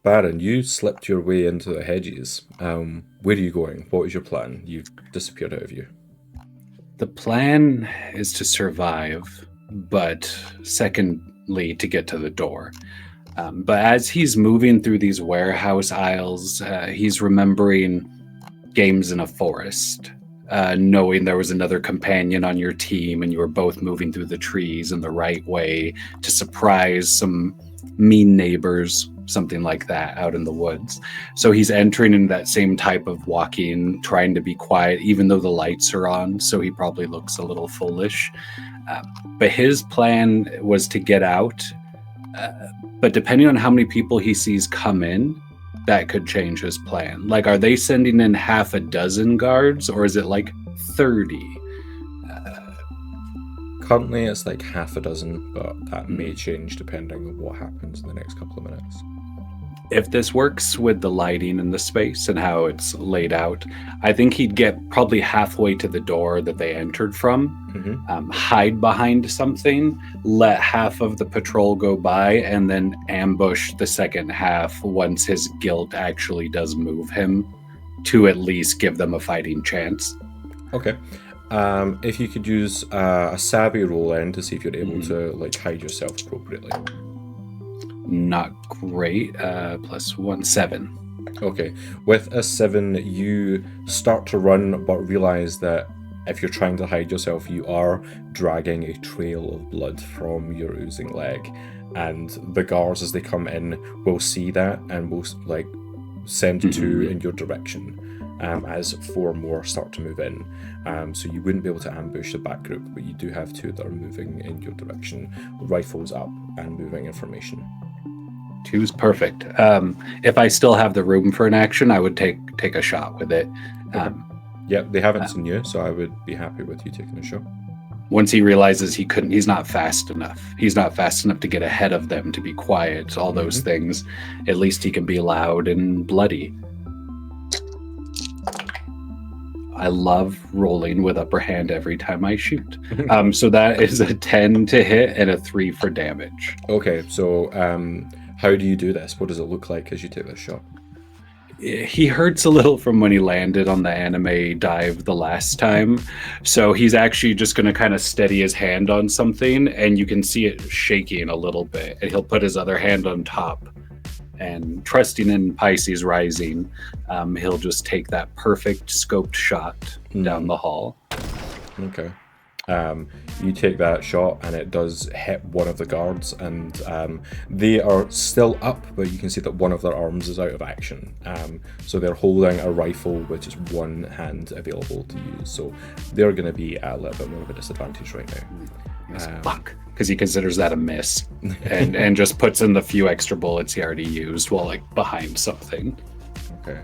Barren, you slipped your way into the hedges. Where are you going? What is your plan? You've disappeared out of view. The plan is to survive, but secondly, to get to the door. But as he's moving through these warehouse aisles, he's remembering games in a forest, knowing there was another companion on your team and you were both moving through the trees in the right way to surprise some mean neighbors, something like that, out in the woods. So he's entering in that same type of walking, trying to be quiet, even though the lights are on, so he probably looks a little foolish. But his plan was to get out, but depending on how many people he sees come in, that could change his plan. Like, are they sending in half a dozen guards, or is it like 30? Currently, it's like half a dozen, but that may change depending on what happens in the next couple of minutes. If this works with the lighting in the space and how it's laid out, I think he'd get probably halfway to the door that they entered from, hide behind something, let half of the patrol go by, and then ambush the second half once his guilt actually does move him, to at least give them a fighting chance. Okay. If you could use a savvy roll then to see if you're able to like hide yourself appropriately. Not great. +1, 7. Okay. With a 7, you start to run, but realize that if you're trying to hide yourself, you are dragging a trail of blood from your oozing leg. And the guards, as they come in, will see that and will like send 2 in your direction. As 4 more start to move in. So you wouldn't be able to ambush the back group, but you do have 2 that are moving in your direction, rifles up and moving information. 2's perfect. If I still have the room for an action, I would take a shot with it. Yep, they haven't seen you, so I would be happy with you taking a shot. Once he realizes he's not fast enough. He's not fast enough to get ahead of them, to be quiet, all those things. At least he can be loud and bloody. I love rolling with upper hand every time I shoot. So that is a 10 to hit and a 3 for damage. Okay, so how do you do this? What does it look like as you take this shot? He hurts a little from when he landed on the anime dive the last time. So he's actually just going to kind of steady his hand on something, and you can see it shaking a little bit. And he'll put his other hand on top. And trusting in Pisces rising, he'll just take that perfect scoped shot down the hall. Okay. You take that shot and it does hit one of the guards, and they are still up, but you can see that one of their arms is out of action. So they're holding a rifle with just one hand available to use. So they're going to be at a little bit more of a disadvantage right now. Fuck. Because he considers that a miss and just puts in the few extra bullets he already used while like behind something. Okay.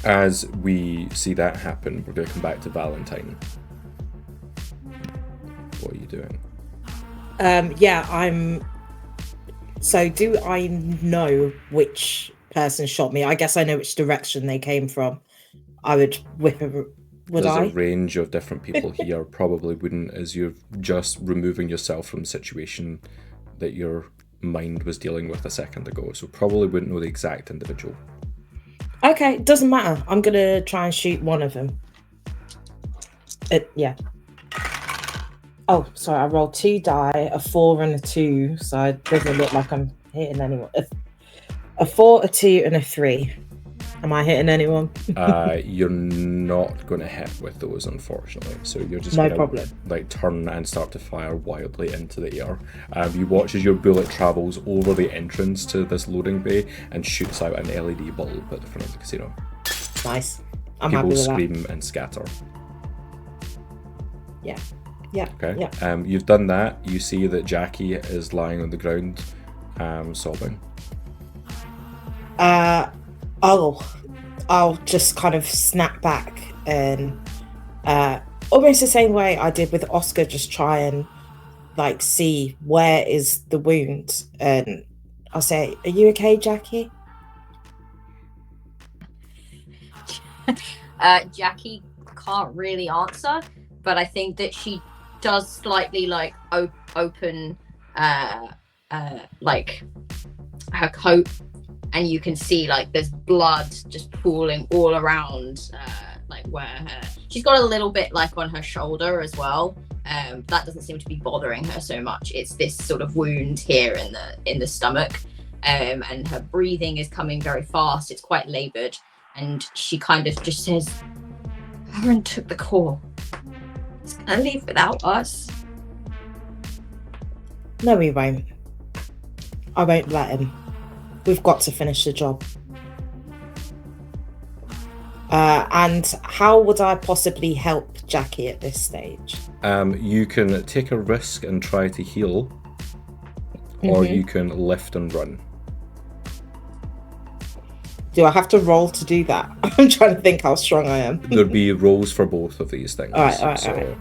As we see that happen, we're going to come back to Valentine. What are you doing? So do I know which person shot me? I guess I know which direction they came from. I would whip a... There's a range of different people here. Probably wouldn't, as you're just removing yourself from the situation that your mind was dealing with a second ago. So probably wouldn't know the exact individual. Okay, doesn't matter. I'm going to try and shoot one of them. Yeah. Oh, sorry, I rolled 2 die, a 4 and a 2, so it doesn't look like I'm hitting anyone. A 4, a 2, and a 3. Am I hitting anyone? You're not going to hit with those, unfortunately. So you're just no going problem. to like turn and start to fire wildly into the air. You watch as your bullet travels over the entrance to this loading bay and shoots out an LED bulb at the front of the casino. Nice. I'm People happy with scream that. and scatter. Yeah. Okay. Yeah. You've done that. You see that Jackie is lying on the ground, sobbing. I'll just kind of snap back and almost the same way I did with Oscar, just try and like see where is the wound, and I'll say, "Are you okay, Jackie?" Jackie can't really answer, but I think that she does slightly like open like her coat, and you can see like there's blood just pooling all around, like where she's got a little bit like on her shoulder as well. That doesn't seem to be bothering her so much. It's this sort of wound here in the stomach, and her breathing is coming very fast. It's quite labored, and she kind of just says, "Barren took the call. He's gonna leave without us." No, we won't. I won't let him. We've got to finish the job. And how would I possibly help Jackie at this stage? You can take a risk and try to heal, or you can lift and run. Do I have to roll to do that? I'm trying to think how strong I am. There'd be rolls for both of these things. All right.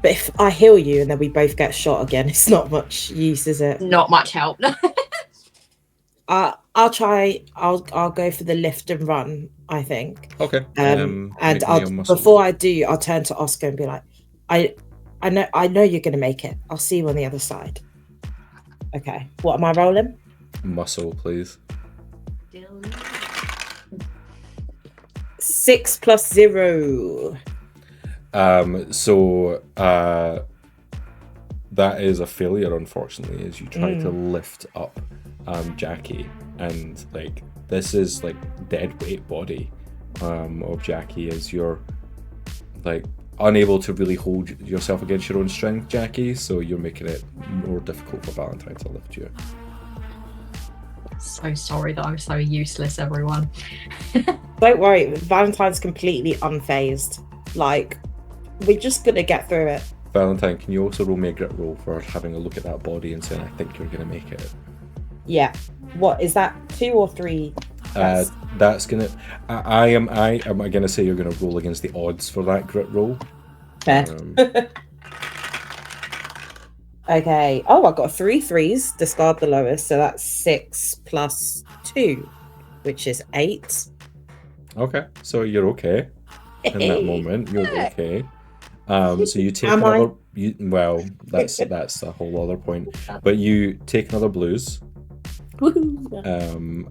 But if I heal you and then we both get shot again, it's not much use, is it? Not much help. I'll try. I'll go for the lift and run, I think. Okay. And before I do, I'll turn to Oscar and be like, I know you're gonna make it. I'll see you on the other side. Okay. What am I rolling? Muscle, please. 6 + 0. That is a failure, unfortunately, as you try to lift up Jackie, and like this is like dead weight body of Jackie, as you're like unable to really hold yourself against your own strength, Jackie, so you're making it more difficult for Valentine to lift you. So sorry that I'm so useless, everyone. Don't worry, Valentine's completely unfazed. Like, we're just gonna get through it. Valentine, can you also roll me a grit roll for having a look at that body and saying, I think you're gonna make it? Yeah. What is that, 2 or 3? That's gonna. I am gonna say you're gonna roll against the odds for that grit roll. Fair. Okay. Oh, I got 3 3s. Discard the lowest, so that's 6 + 2, which is 8. Okay, so you're okay in that moment. You're okay. So you take Am another. Well, that's a whole other point. But you take another blues.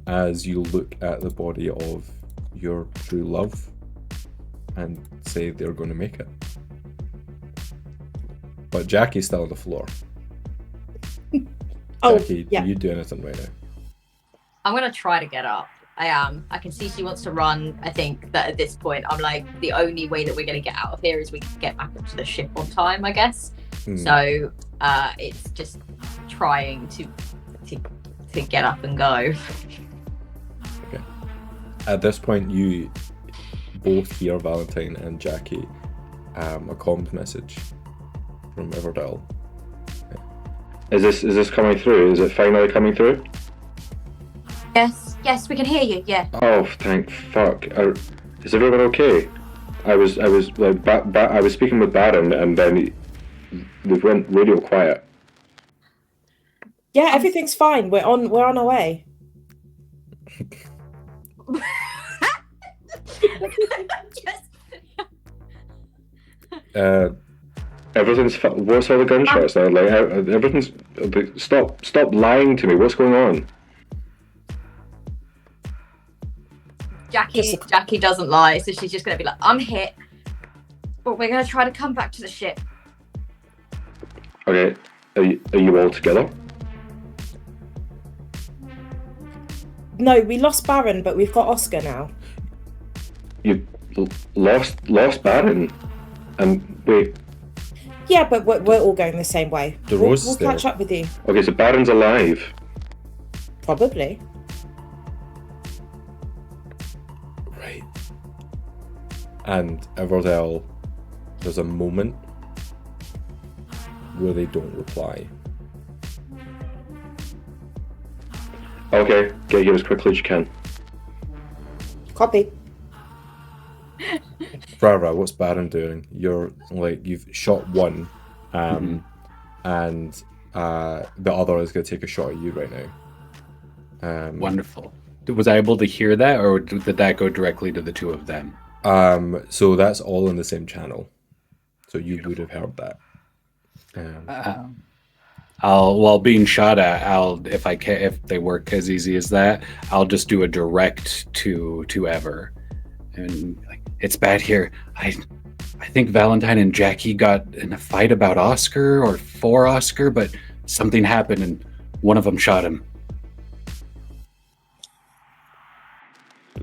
As you look at the body of your true love and say they're going to make it. But Jackie's still on the floor. Jackie, yeah. do you do anything right now? I'm gonna try to get up. I am. I can see she wants to run. I think that at this point, I'm like, the only way that we're gonna get out of here is we can get back up to the ship on time, I guess. So it's just trying to get up and go. Okay. At this point, you both hear Valentine and Jackie a comms message from Everdell. Is this coming through? Is it finally coming through? Yes, we can hear you. Yeah. Oh, thank fuck! Is everyone okay? I was like I was speaking with Barren, and then they went radio quiet. Yeah, everything's fine. We're on our way. Everything's. What's all the gunshots now? Like everything's. Stop lying to me. What's going on? Jackie doesn't lie, so she's just gonna be like, I'm hit, but we're gonna try to come back to the ship. Okay, are you all together? No, we lost Barren, but we've got Oscar now. You lost Barren, and wait. Yeah, but we're all going the same way. We'll catch up with you. Okay, so Barren's alive. Probably. Right. And Everdell, there's a moment where they don't reply. Okay, get here as quickly as you can. Copy. Rara, what's Barren doing? You're like, you've shot one, and the other is going to take a shot at you right now. Wonderful. Was I able to hear that, or did that go directly to the two of them? So that's all in the same channel. So you would have heard that. while being shot at, if they work as easy as that, I'll just do a direct to Ever, and like, it's bad here. I think Valentine and Jackie got in a fight about Oscar or for Oscar, but something happened and one of them shot him.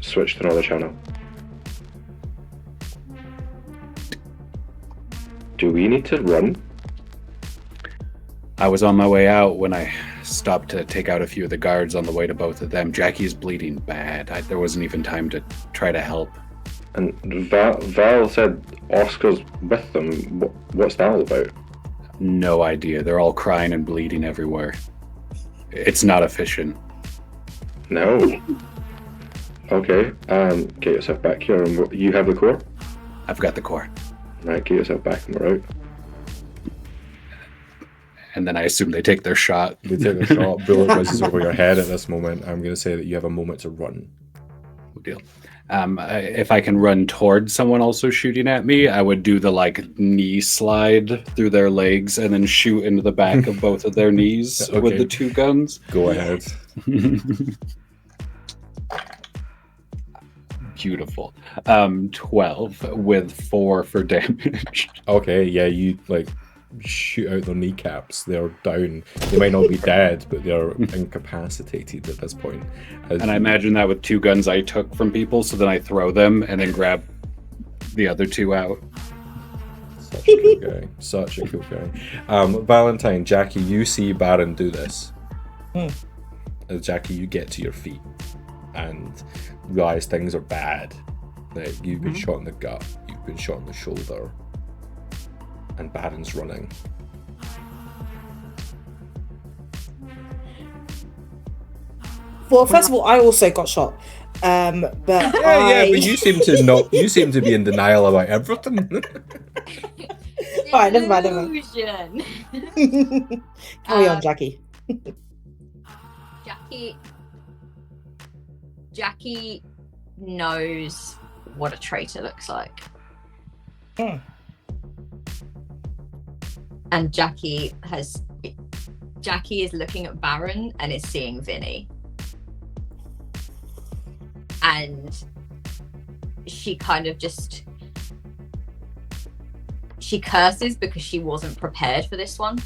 Switch to another channel. Do we need to run? I was on my way out when I stopped to take out a few of the guards on the way to both of them. Jackie's bleeding bad. There wasn't even time to try to help. And Val said Oscar's with them. What's that all about? No idea. They're all crying and bleeding everywhere. It's not efficient. No. Okay. Get yourself back here. And you have the core? I've got the core. Right, get yourself back and we're out. And then I assume they take their shot. They take the shot, bullet whizzes over your head at this moment. I'm going to say that you have a moment to run. Good deal. If I can run towards someone also shooting at me, I would do the knee slide through their legs and then shoot into the back of both of their knees Okay. with the two guns. Go ahead. Beautiful. 12 with 4 for damage. Okay, yeah, you shoot out their kneecaps. They're down. They might not be dead, but they're incapacitated at this point. And I imagine that with 2 guns I took from people, so then I throw them and then grab the other 2 out. Such a cool guy. Such a cool guy. Valentine, Jackie, you see Barren do this. Jackie, you get to your feet and realize things are bad. Like, you've been shot in the gut, you've been shot in the shoulder, and Barren's running. Well, first of all, I also got shot. But But you seem to be in denial about everything. Alright, never mind. Illusion. Carry on, Jackie. Jackie knows what a traitor looks like. And Jackie is looking at Barren and is seeing Vinny. And she kind of she curses because she wasn't prepared for this one,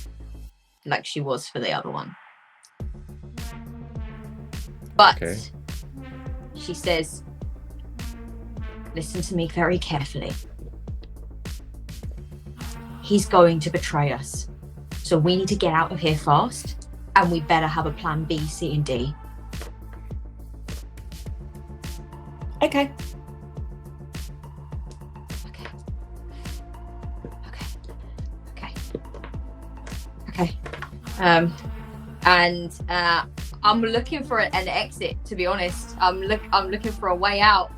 like she was for the other one. But Okay. she says, listen to me very carefully. He's going to betray us. So we need to get out of here fast, and we better have a plan B, C, and D. Okay. Okay. I'm looking for an exit, to be honest. I'm looking for a way out.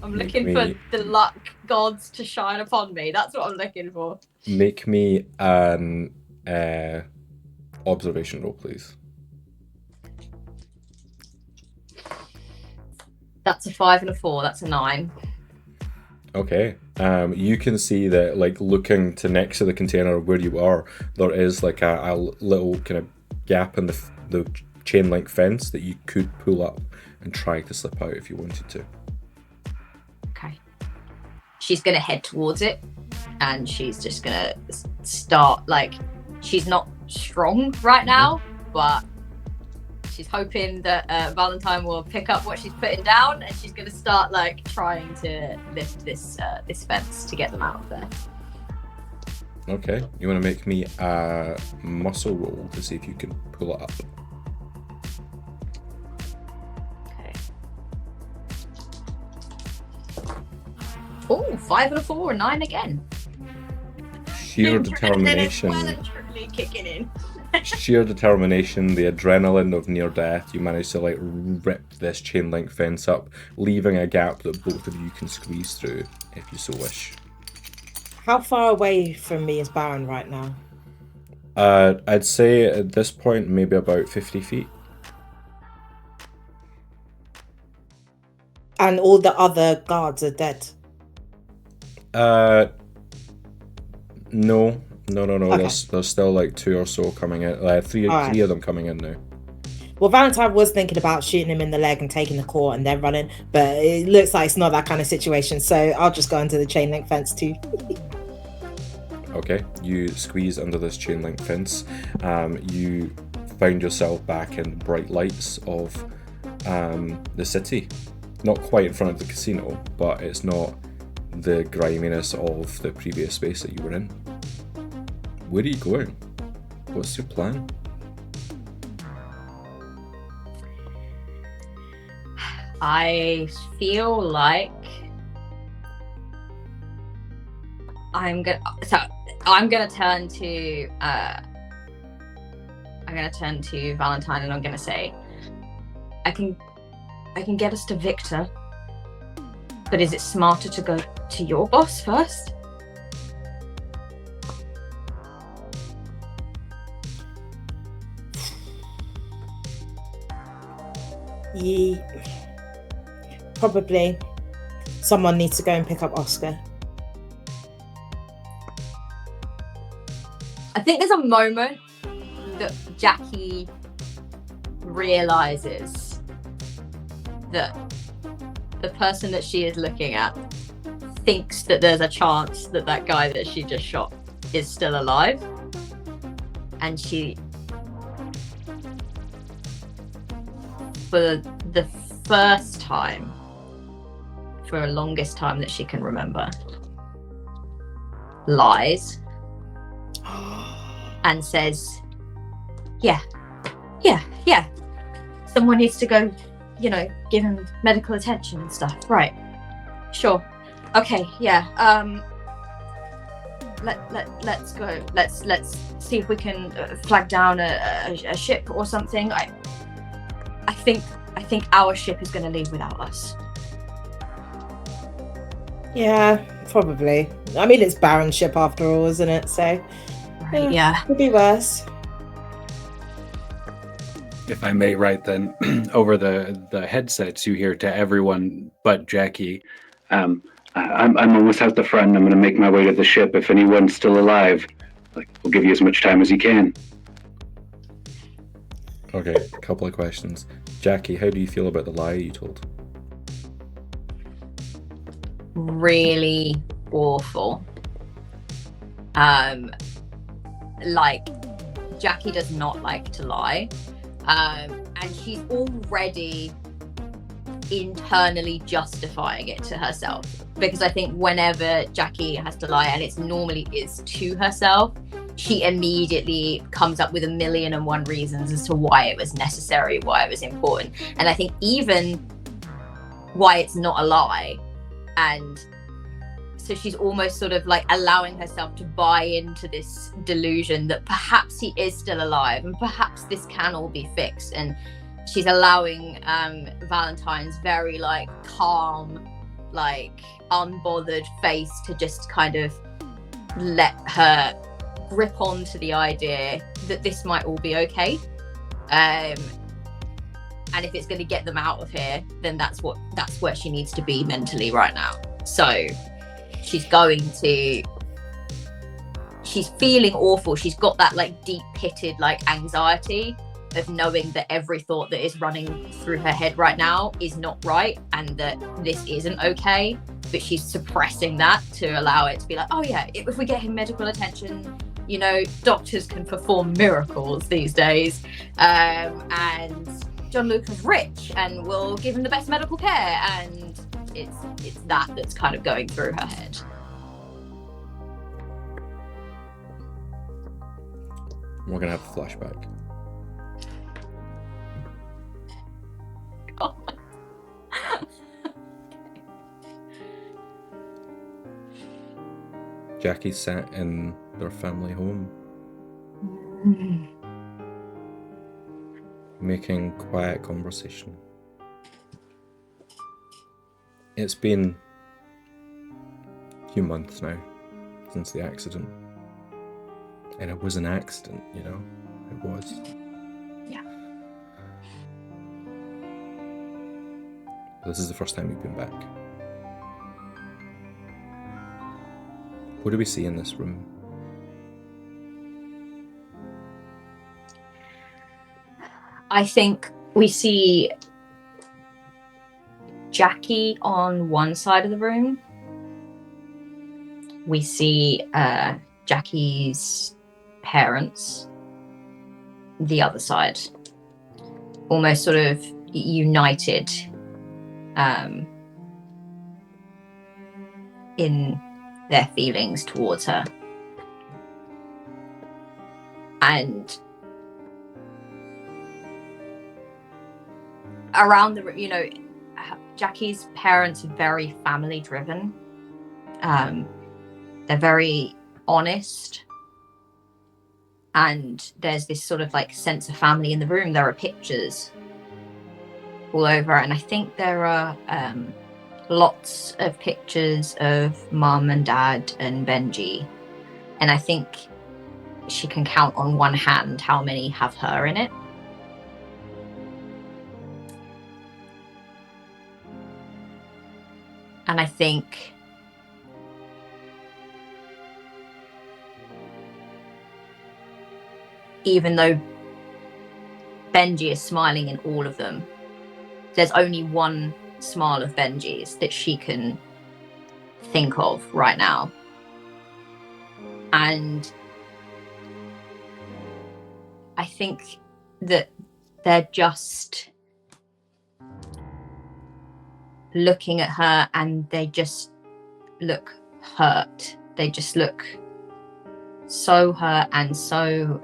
I'm looking for the luck gods to shine upon me. That's what I'm looking for. Make me an observation roll, please. That's a 5 and a 4. That's a 9. Okay. You can see that, looking to next to the container where you are, there is a little kind of gap in the chain link fence that you could pull up and try to slip out if you wanted to. Okay. She's gonna head towards it, and she's just gonna start. She's not strong right now, but she's hoping that Valentine will pick up what she's putting down, and she's gonna start trying to lift this fence to get them out of there. Okay. You want to make me a muscle roll to see if you can pull it up. Okay. Oh, 5 and a 4, 9 again. Sheer determination. Well and truly kicking in. Sheer determination, the adrenaline of near death. You manage to rip this chain link fence up, leaving a gap that both of you can squeeze through if you so wish. How far away from me is Barren right now? I'd say at this point maybe about 50 feet. And all the other guards are dead. No, No. Okay. There's still like 2 or so coming in. Three Alright. of them coming in now. Well, Valentine was thinking about shooting him in the leg and taking the claw and then running, but it looks like it's not that kind of situation. So I'll just go under the chain link fence too. Okay, you squeeze under this chain link fence. You find yourself back in the bright lights of the city. Not quite in front of the casino, but it's not the griminess of the previous space that you were in. Where are you going? What's your plan? I feel like I'm gonna turn to Valentine and I'm gonna say, I can get us to Victor, but is it smarter to go to your boss first? Yeah. Probably someone needs to go and pick up Oscar. I think there's a moment that Jackie realizes that the person that she is looking at thinks that there's a chance that that guy that she just shot is still alive. And she, for the first time, for the longest time that she can remember, lies and says, yeah, someone needs to go, give him medical attention and stuff. Right, sure, okay, yeah, let's go, let's see if we can flag down a ship or something. I think our ship is going to leave without us. Yeah, probably. I mean, it's Barren ship after all, isn't it? So, Right, yeah. Could be worse. If I may, right then, over the headsets you hear to everyone but Jackie, I'm almost out the front. I'm going to make my way to the ship. If anyone's still alive, we'll give you as much time as you can. Okay, a couple of questions. Jackie, how do you feel about the lie you told? Really awful. Jackie does not like to lie. And she's already internally justifying it to herself, because I think whenever Jackie has to lie, and it's normally is to herself, she immediately comes up with 1,000,001 reasons as to why it was necessary, why it was important. And I think even why it's not a lie. And so she's almost sort of like allowing herself to buy into this delusion that perhaps he is still alive and perhaps this can all be fixed. And she's allowing Valentine's very calm, unbothered face to just kind of let her grip onto the idea that this might all be okay. And if it's going to get them out of here, then that's where she needs to be mentally right now. So she's feeling awful. She's got that deep-pitted anxiety of knowing that every thought that is running through her head right now is not right and that this isn't okay, but she's suppressing that to allow it to be oh yeah, if we get him medical attention, doctors can perform miracles these days, and John Luke is rich and will give him the best medical care, and it's that's kind of going through her head. We're gonna have a flashback. God. Jackie sat in their family home, making quiet conversation. It's been a few months now since the accident. And it was an accident, it was. Yeah. This is the first time we've been back. What do we see in this room? I think we see Jackie on one side of the room. We see Jackie's parents the other side, almost sort of united in their feelings towards her. And around the, you know, Jackie's parents are very family driven. They're very honest, and there's this sort of like sense of family in the room. There are pictures all over, and I think there are lots of pictures of Mum and Dad and Benji, and I think she can count on one hand how many have her in it. And I think even though Benji is smiling in all of them, there's only one smile of Benji's that she can think of right now. And I think that they're just looking at her and they just look hurt. They just look so hurt and so...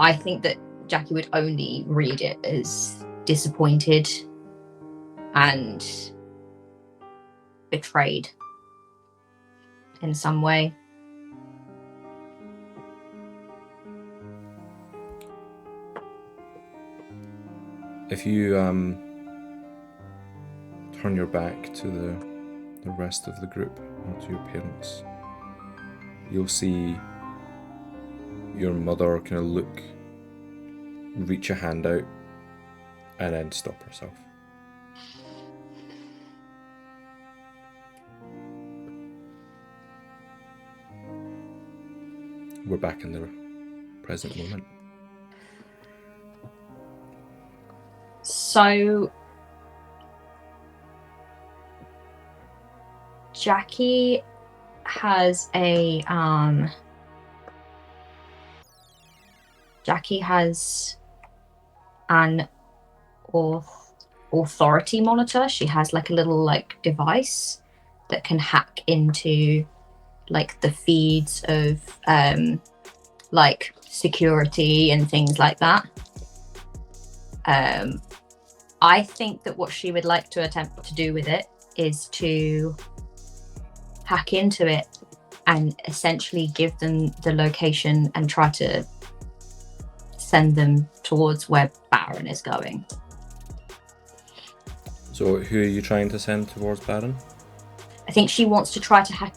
I think that Jackie would only read it as disappointed and betrayed in some way. If you turn your back to the rest of the group, or to your parents, you'll see your mother kind of reach a hand out, and then stop herself. We're back in the present moment. So Jackie has a an authority monitor. She has like a little like device that can hack into like the feeds of like security and things like that. I think that what she would like to attempt to do with it is to hack into it and essentially give them the location and try to send them towards where Barren is going. So who are you trying to send towards Barren? I think she wants to try to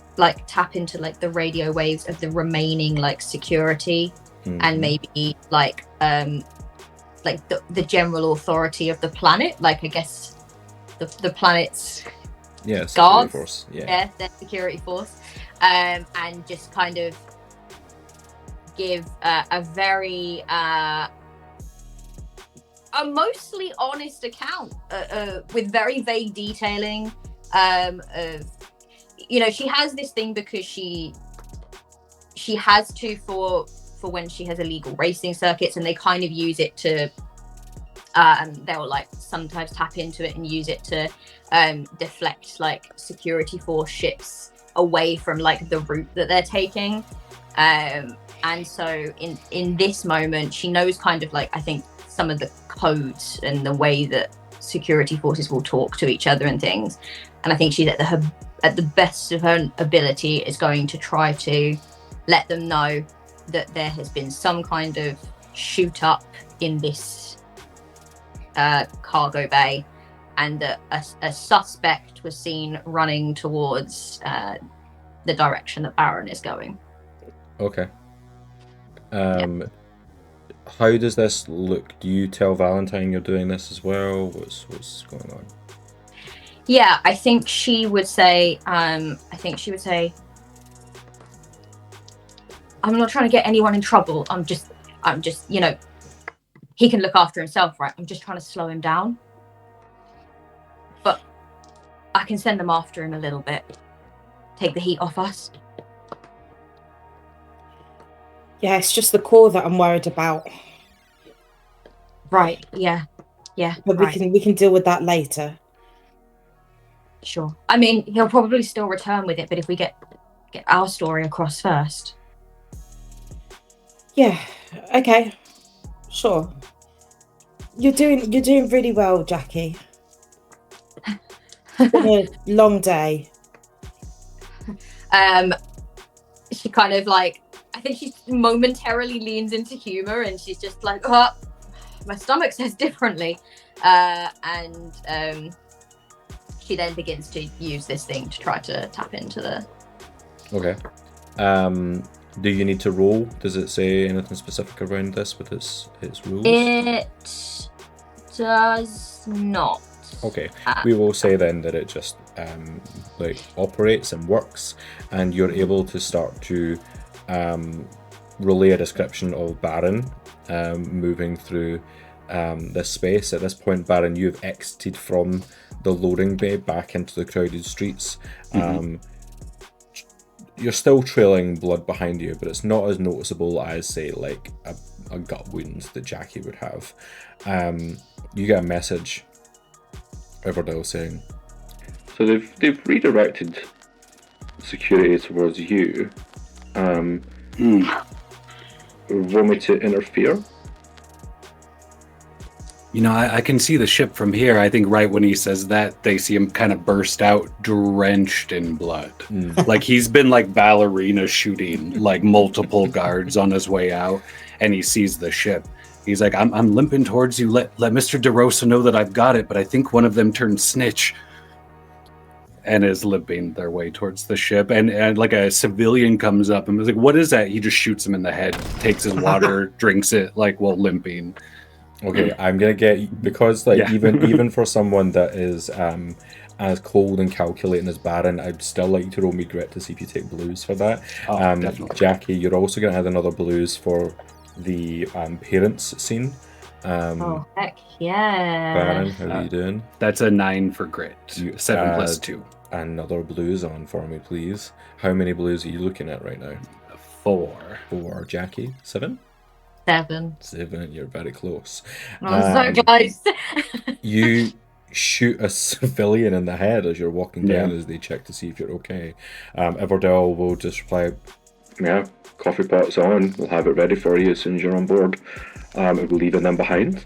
tap into like the radio waves of the remaining like security, and maybe like the general authority of the planet, like I guess the planet's guards, force. their security force, and just kind of give a very a mostly honest account with very vague detailing of, you know, she has this thing because she has to for when she has illegal racing circuits, and they kind of use it to they'll like sometimes tap into it and use it to deflect like security force ships away from like the route that they're taking, and so in this moment she knows kind of like I think some of the codes and the way that security forces will talk to each other and things, and I think she's at the best of her ability is going to try to let them know that there has been some kind of shoot up in this cargo bay, and that a suspect was seen running towards the direction that Barren is going. Okay. How does this look? Do you tell Valentine you're doing this as well? What's going on? Yeah, I think she would say, I'm not trying to get anyone in trouble. I'm just, you know, he can look after himself, right? I'm just trying to slow him down. But I can send them after him a little bit. Take the heat off us. Yeah, it's just the core that I'm worried about. Right, yeah. Yeah. But right. we can deal with that later. Sure. I mean, he'll probably still return with it, but if we get our story across first. Yeah. Okay. Sure. You're doing really well, Jackie. It's been a long day. She kind of like, I think she momentarily leans into humor, and she's just like, oh, my stomach says differently. And she then begins to use this thing to try to tap into the... Okay. Do you need to roll? Does it say anything specific around this with its rules? It does not. Okay. We will say then that it just operates and works, and you're able to start to relay a description of Barren moving through this space. At this point, Barren, you've exited from the loading bay back into the crowded streets. You're still trailing blood behind you, but it's not as noticeable as, say, like a gut wound that Jackie would have. You get a message, Everdell, saying, So they've redirected security towards you. Want me to interfere? You know, I can see the ship from here. I think right when he says that, they see him kind of burst out, drenched in blood. Like he's been like ballerina shooting like multiple guards on his way out, and he sees the ship. He's like, I'm limping towards you. Let Mr. DeRosa know that I've got it, but I think one of them turned snitch. And is limping their way towards the ship. And like a civilian comes up and is like, what is that? He just shoots him in the head, takes his water, drinks it, like while limping. Okay, I'm gonna get, because like even for someone that is as cold and calculating as Barren, I'd still like you to roll me grit to see if you take blues for that. Definitely. Jackie, you're also gonna add another blues for the parents scene. Oh heck yeah! Barren, how are you doing? That's a 9 for grit. 7 plus 2. Another blues on for me, please. How many blues are you looking at right now? 4. 4. Jackie, 7. 7. 7. You're very close. I'm so close. You shoot a civilian in the head as you're walking down, Yeah. as they check to see if you're okay. Everdell will just reply, Yeah, coffee pot's on. We'll have it ready for you as soon as you're on board. Are we leaving them behind?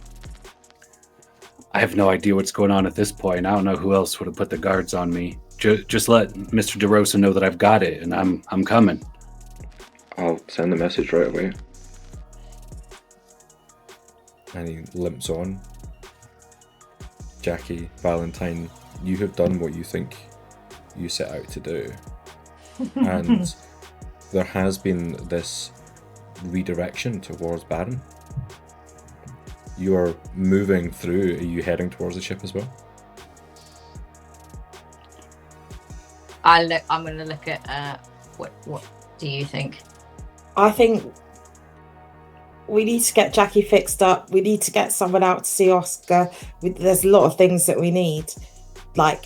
I have no idea what's going on at this point. I don't know who else would have put the guards on me. Just let Mr. DeRosa know that I've got it, and I'm coming. I'll send the message right away. and he limps on. Jackie, Valentine, you have done what you think you set out to do. And there has been this redirection towards Barren. You are moving through. Are you heading towards the ship as well? I'm going to look at what do you think? I think we need to get Jackie fixed up. We need to get someone out to see Oscar. There's a lot of things that we need. Like,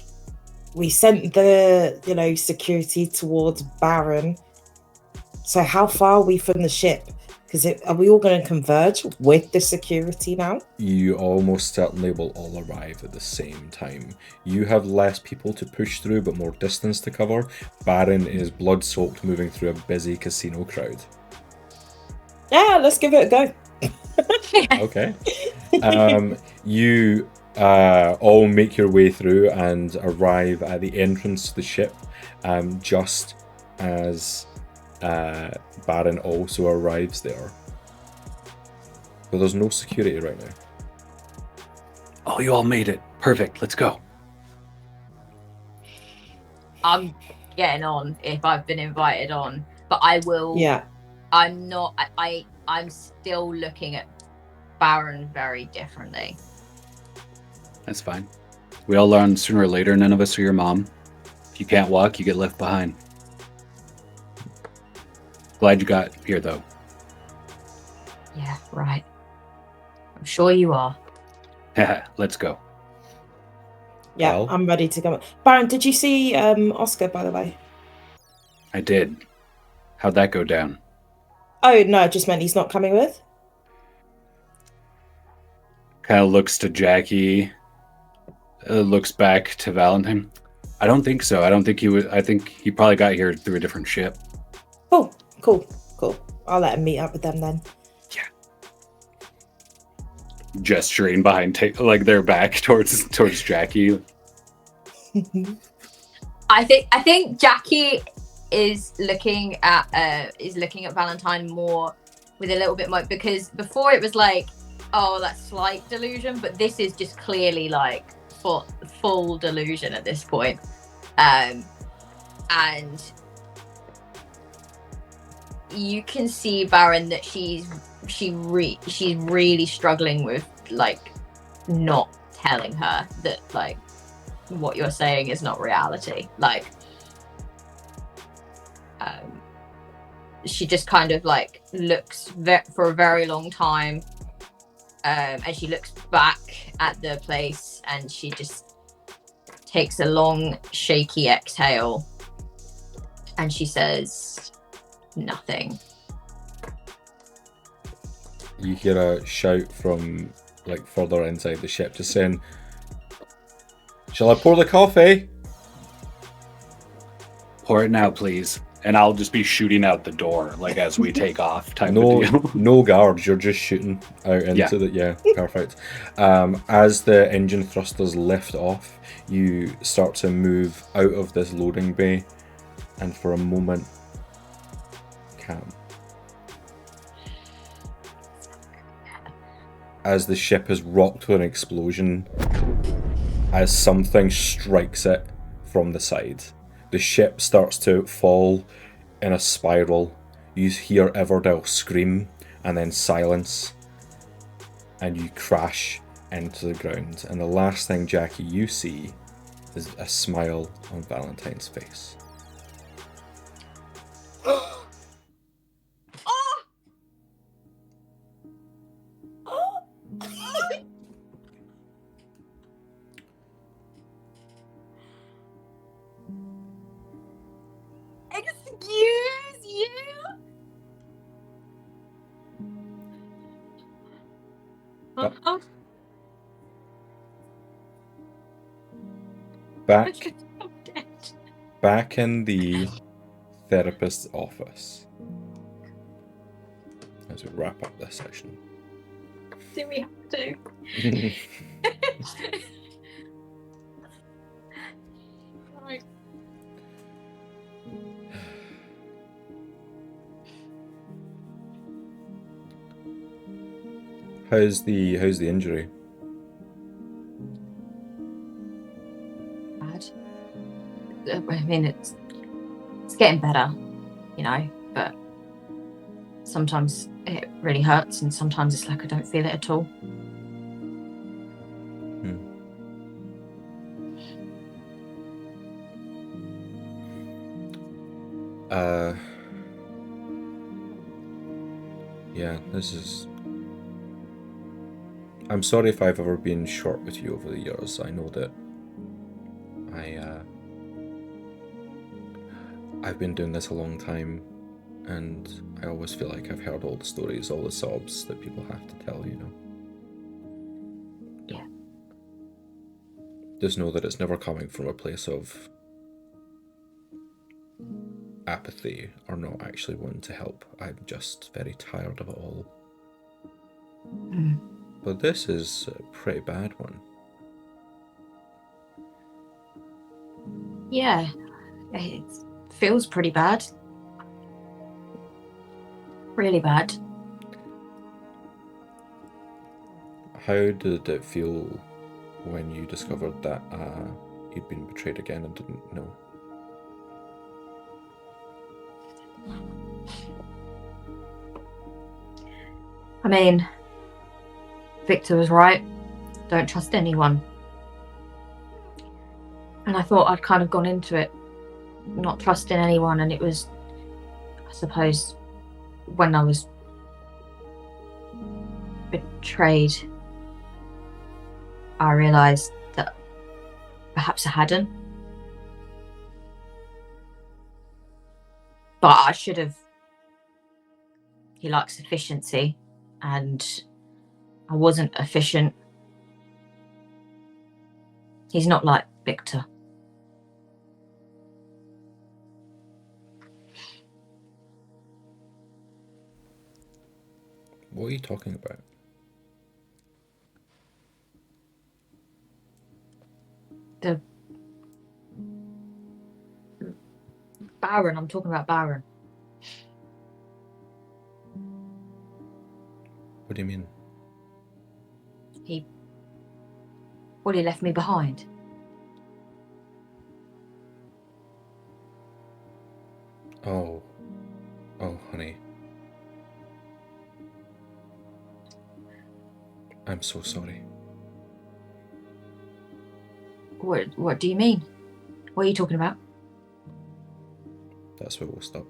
we sent the, security towards Barren. So how far are we from the ship? Because are we all going to converge with the security now? You almost certainly will all arrive at the same time. You have less people to push through, but more distance to cover. Barren is blood-soaked, moving through a busy casino crowd. Yeah, let's give it a go. Okay. You all make your way through and arrive at the entrance to the ship, just as Barren also arrives there. But there's no security right now. Oh, you all made it. Perfect. Let's go. I'm getting on if I've been invited on, but I will. Yeah. I'm not. I'm still looking at Barren very differently. That's fine. We all learn sooner or later none of us are your mom. If you can't walk, you get left behind. Glad you got here, though. Yeah, right. I'm sure you are. Let's go. Yeah, Well- I'm ready to go. Barren, did you see Oscar, by the way? I did. How'd that go down? Oh, no, it just meant he's not coming with. Kind of looks to Jackie, looks back to Valentine. I don't think so. I don't think he was. I think he probably got here through a different ship. Cool. I'll let him meet up with them then. Gesturing behind, like their back towards Jackie. I think Jackie is looking at Valentine more with a little bit more, because before it was like, oh, that's slight delusion, but this is just clearly like full delusion at this point. And you can see, Barren, that she's really struggling with like not telling her that like what you're saying is not reality. Like she just kind of like looks for a very long time, and she looks back at the place, and she just takes a long shaky exhale, and she says nothing. You hear a shout from like further inside the ship, just saying, "Shall I pour the coffee?" Pour it now, please. And I'll just be shooting out the door, like as we take off. Type No, of deal. no guards. You're just shooting out into the perfect. As the engine thrusters lift off, you start to move out of this loading bay, and for a moment, calm. As the ship is rocked with an explosion, as something strikes it from the side, the ship starts to fall in a spiral. You hear Everdell scream, and then silence, and you crash into the ground. And the last thing, Jackie, you see is a smile on Valentine's face. Excuse you? Back I'm dead. back in the therapist's office. As we wrap up this session. Do we have to? Right. How's the injury? Bad. I mean, it's getting better, you know, but sometimes it really hurts, and sometimes it's like I don't feel it at all. Yeah, this is... I'm sorry if I've ever been short with you over the years. I know that I've been doing this a long time, and I always feel like I've heard all the stories, all the sobs that people have to tell, you know. Yeah. Just know that it's never coming from a place of apathy or not actually wanting to help. I'm just very tired of it all. But this is a pretty bad one. Yeah, it feels pretty bad. Really bad. How did it feel when you discovered that you'd been betrayed again and didn't know? I mean, Victor was right. Don't trust anyone. And I thought I'd kind of gone into it not trusting anyone, and it was, I suppose, when I was betrayed I realised that perhaps I hadn't. But I should have. He likes efficiency, and I wasn't efficient. He's not like Victor. What are you talking about? The Barren, I'm talking about Barren. What do you mean? He left me behind. Oh, honey. I'm so sorry. What do you mean? What are you talking about? That's where we'll stop.